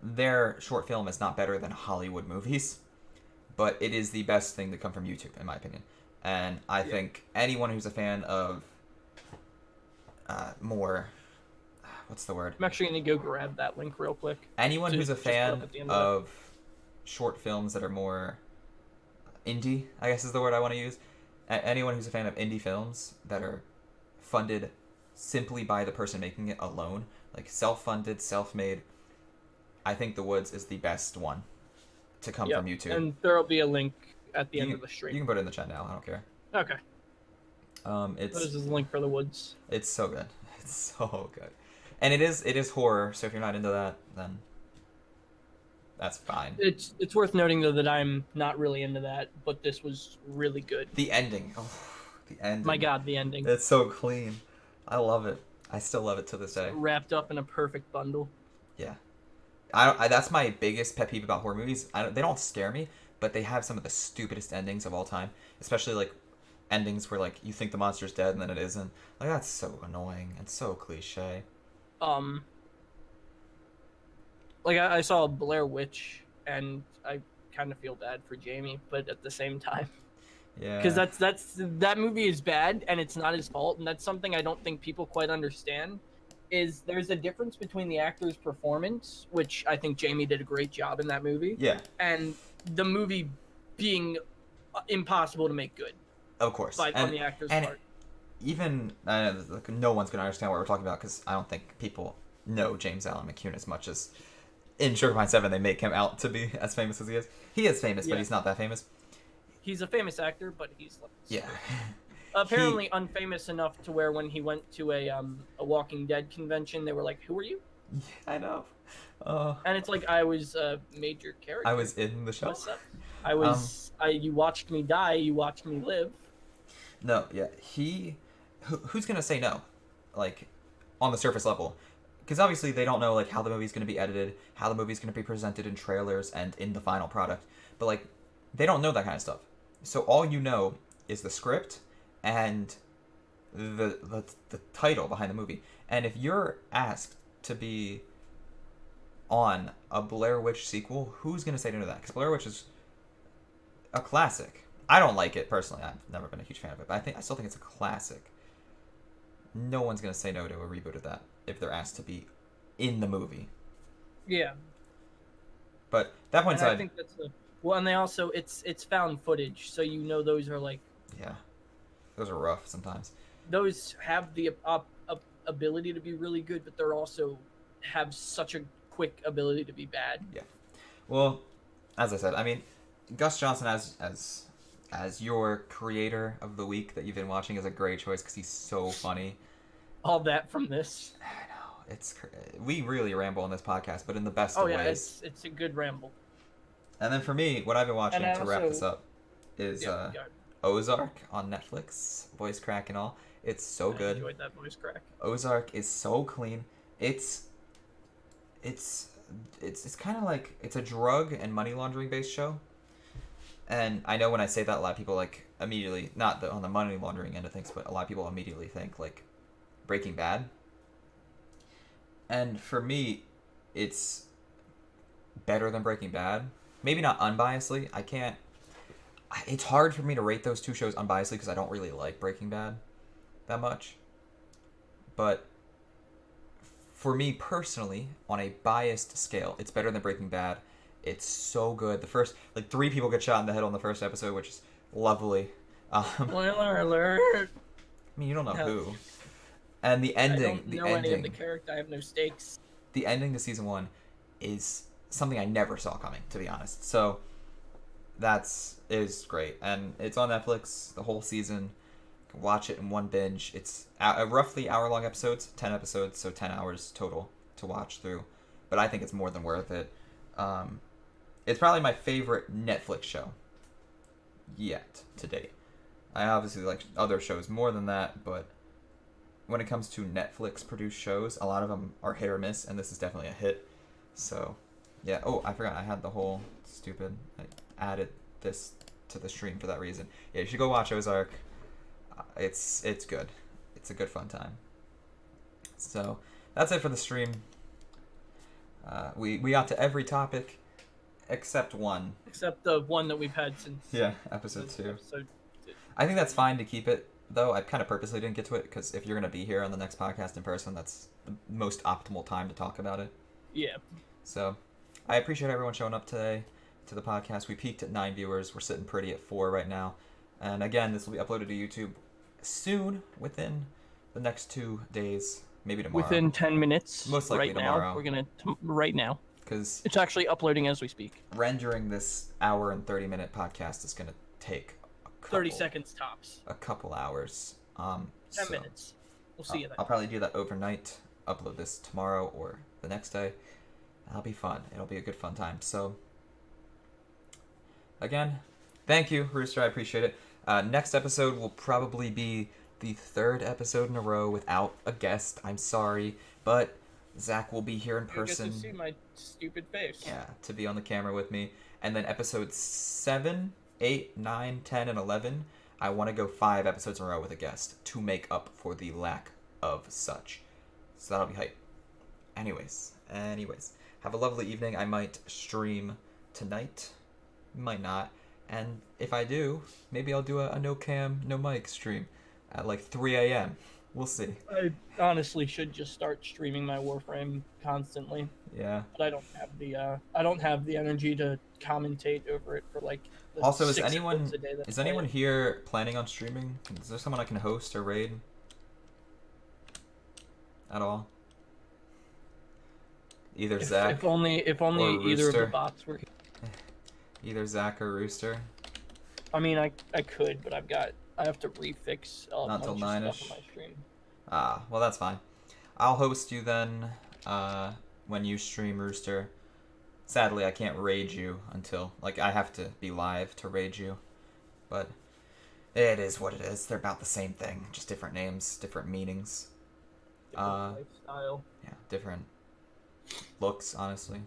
their short film is not better than Hollywood movies, but it is the best thing to come from YouTube, in my opinion. And I think anyone who's a fan of more, what's the word? I'm actually going to go grab that link real quick. Anyone who's a fan of short films that are more indie, I guess is the word I want to use. Anyone who's a fan of indie films that are funded simply by the person making it alone, like self-funded, self-made, I think The Woods is the best one to come from YouTube. And there'll be a link at the end of the stream. You can put it in the chat now. I don't care. Okay. This is the link for The Woods. It's so good. It's so good. And it is horror, so if you're not into that, then that's fine. It's worth noting, though, that I'm not really into that, but this was really good. The ending. Oh, the ending. My God, the ending. It's so clean. I love it. I still love it to this day. It's wrapped up in a perfect bundle. Yeah. That's my biggest pet peeve about horror movies. They don't scare me, but they have some of the stupidest endings of all time. Especially, like, endings where, like, you think the monster's dead and then it isn't. Like, that's so annoying and so cliche. Like, I saw Blair Witch, and I kind of feel bad for Jamie, but at the same time... Yeah. Because that movie is bad, and it's not his fault, and that's something I don't think people quite understand, is there's a difference between the actor's performance, which I think Jamie did a great job in that movie, and the movie being impossible to make good. Of course. On the actor's part. Even, no one's going to understand what we're talking about, because I don't think people know James Allen McCune as much as in Sugar Pine 7 they make him out to be as famous as he is. He is famous, but he's not that famous. He's a famous actor, but he's like... Yeah. Apparently unfamous enough to where when he went to a Walking Dead convention, they were like, "Who are you?" Yeah, I know. And it's like, I was a major character. I was in the show. What's up? I was... you watched me die, you watched me live. No, yeah. Who's going to say no? Like, on the surface level. Because obviously they don't know, like, how the movie's going to be edited, how the movie's going to be presented in trailers and in the final product. But, like, they don't know that kind of stuff. So all you know is the script and the title behind the movie. And if you're asked to be on a Blair Witch sequel, who's going to say no to that? Because Blair Witch is a classic. I don't like it personally. I've never been a huge fan of it, but I still think it's a classic. No one's going to say no to a reboot of that if they're asked to be in the movie. Yeah. But that point aside, I think that's well, and they also it's found footage, so you know those are like... Yeah. Those are rough sometimes. Those have the ability to be really good, but they're also have such a quick ability to be bad. Yeah. Well, as I said, I mean, Gus Johnson as your creator of the week that you've been watching is a great choice because he's so funny. All that from this. I know. We really ramble on this podcast, but in the best of ways. It's a good ramble. And then for me, what I've been watching to wrap this up is Ozark on Netflix, voice crack and all. It's so good. I enjoyed that voice crack. Ozark is so clean. It's kind of like, it's a drug and money laundering based show. And I know when I say that, a lot of people like immediately, not on the money laundering end of things, but a lot of people immediately think like Breaking Bad. And for me, it's better than Breaking Bad. Maybe not unbiasedly. It's hard for me to rate those two shows unbiasedly because I don't really like Breaking Bad that much. But for me personally, on a biased scale, it's better than Breaking Bad. It's so good. The first, 3 people get shot in the head on the first episode, which is lovely. Spoiler alert. I mean, you don't know who. And the ending. I don't know any of the character. I have no stakes. The ending to season 1 is something I never saw coming, to be honest. So is great, and it's on Netflix. The whole season. You can watch it in one binge. It's roughly hour-long episodes, 10 episodes, so 10 hours total to watch through. But I think it's more than worth it. It's probably my favorite Netflix show yet to date. I obviously like other shows more than that, but when it comes to Netflix produced shows, a lot of them are hit or miss, and this is definitely a hit. So yeah. Oh, I forgot I had the whole I added this to the stream for that reason. Yeah, you should go watch Ozark. It's good. It's a good fun time. So that's it for the stream. We got to every topic except one. Except the one that we've had since. Yeah, episode 2. Episode. I think that's fine to keep it, though. I kind of purposely didn't get to it because if you're going to be here on the next podcast in person, that's the most optimal time to talk about it. Yeah. So, I appreciate everyone showing up today to the podcast. We peaked at 9 viewers. We're sitting pretty at 4 right now. And again, this will be uploaded to YouTube soon, within the next 2 days, maybe tomorrow. Within 10 minutes. Most likely right tomorrow. Now. We're going to, right now. Because it's actually uploading as we speak. Rendering this hour and 30-minute podcast is going to take 30 seconds tops. A couple hours. 10 minutes. We'll see you then. I'll probably do that overnight, upload this tomorrow or the next day. That'll be fun. It'll be a good fun time. So, again, thank you, Rooster. I appreciate it. Next episode will probably be the 3rd episode in a row without a guest. I'm sorry, but Zach will be here in person. You get to see my stupid face. Yeah, to be on the camera with me. And then episodes 7, 8, 9, 10, and 11, I want to go 5 episodes in a row with a guest to make up for the lack of such. So that'll be hype. Anyways, have a lovely evening. I might stream tonight, might not. And if I do, maybe I'll do a no cam, no mic stream at like 3 a.m. We'll see. I honestly should just start streaming my Warframe constantly. Yeah. But I don't have the energy to commentate over it for like. Also, is anyone here planning on streaming? Is there someone I can host or raid? At all? Either Zach. If only either of the bots were. Either Zach or Rooster. I mean, I could, but I have to refix a Not till bunch of 9-ish. stuff on my stream. Ah, well that's fine. I'll host you then when you stream, Rooster. Sadly, I can't raid you until, like, I have to be live to raid you. But it is what it is. They're about the same thing, just different names, different meanings. Different lifestyle. Yeah, different looks, honestly.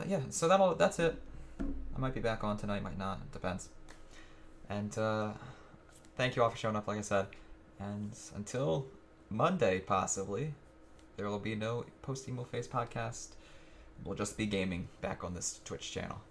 Yeah, so that's it. I might be back on tonight, might not. It depends. And thank you all for showing up, like I said. And until Monday, possibly, there will be no Post-Emo Face podcast. We'll just be gaming back on this Twitch channel.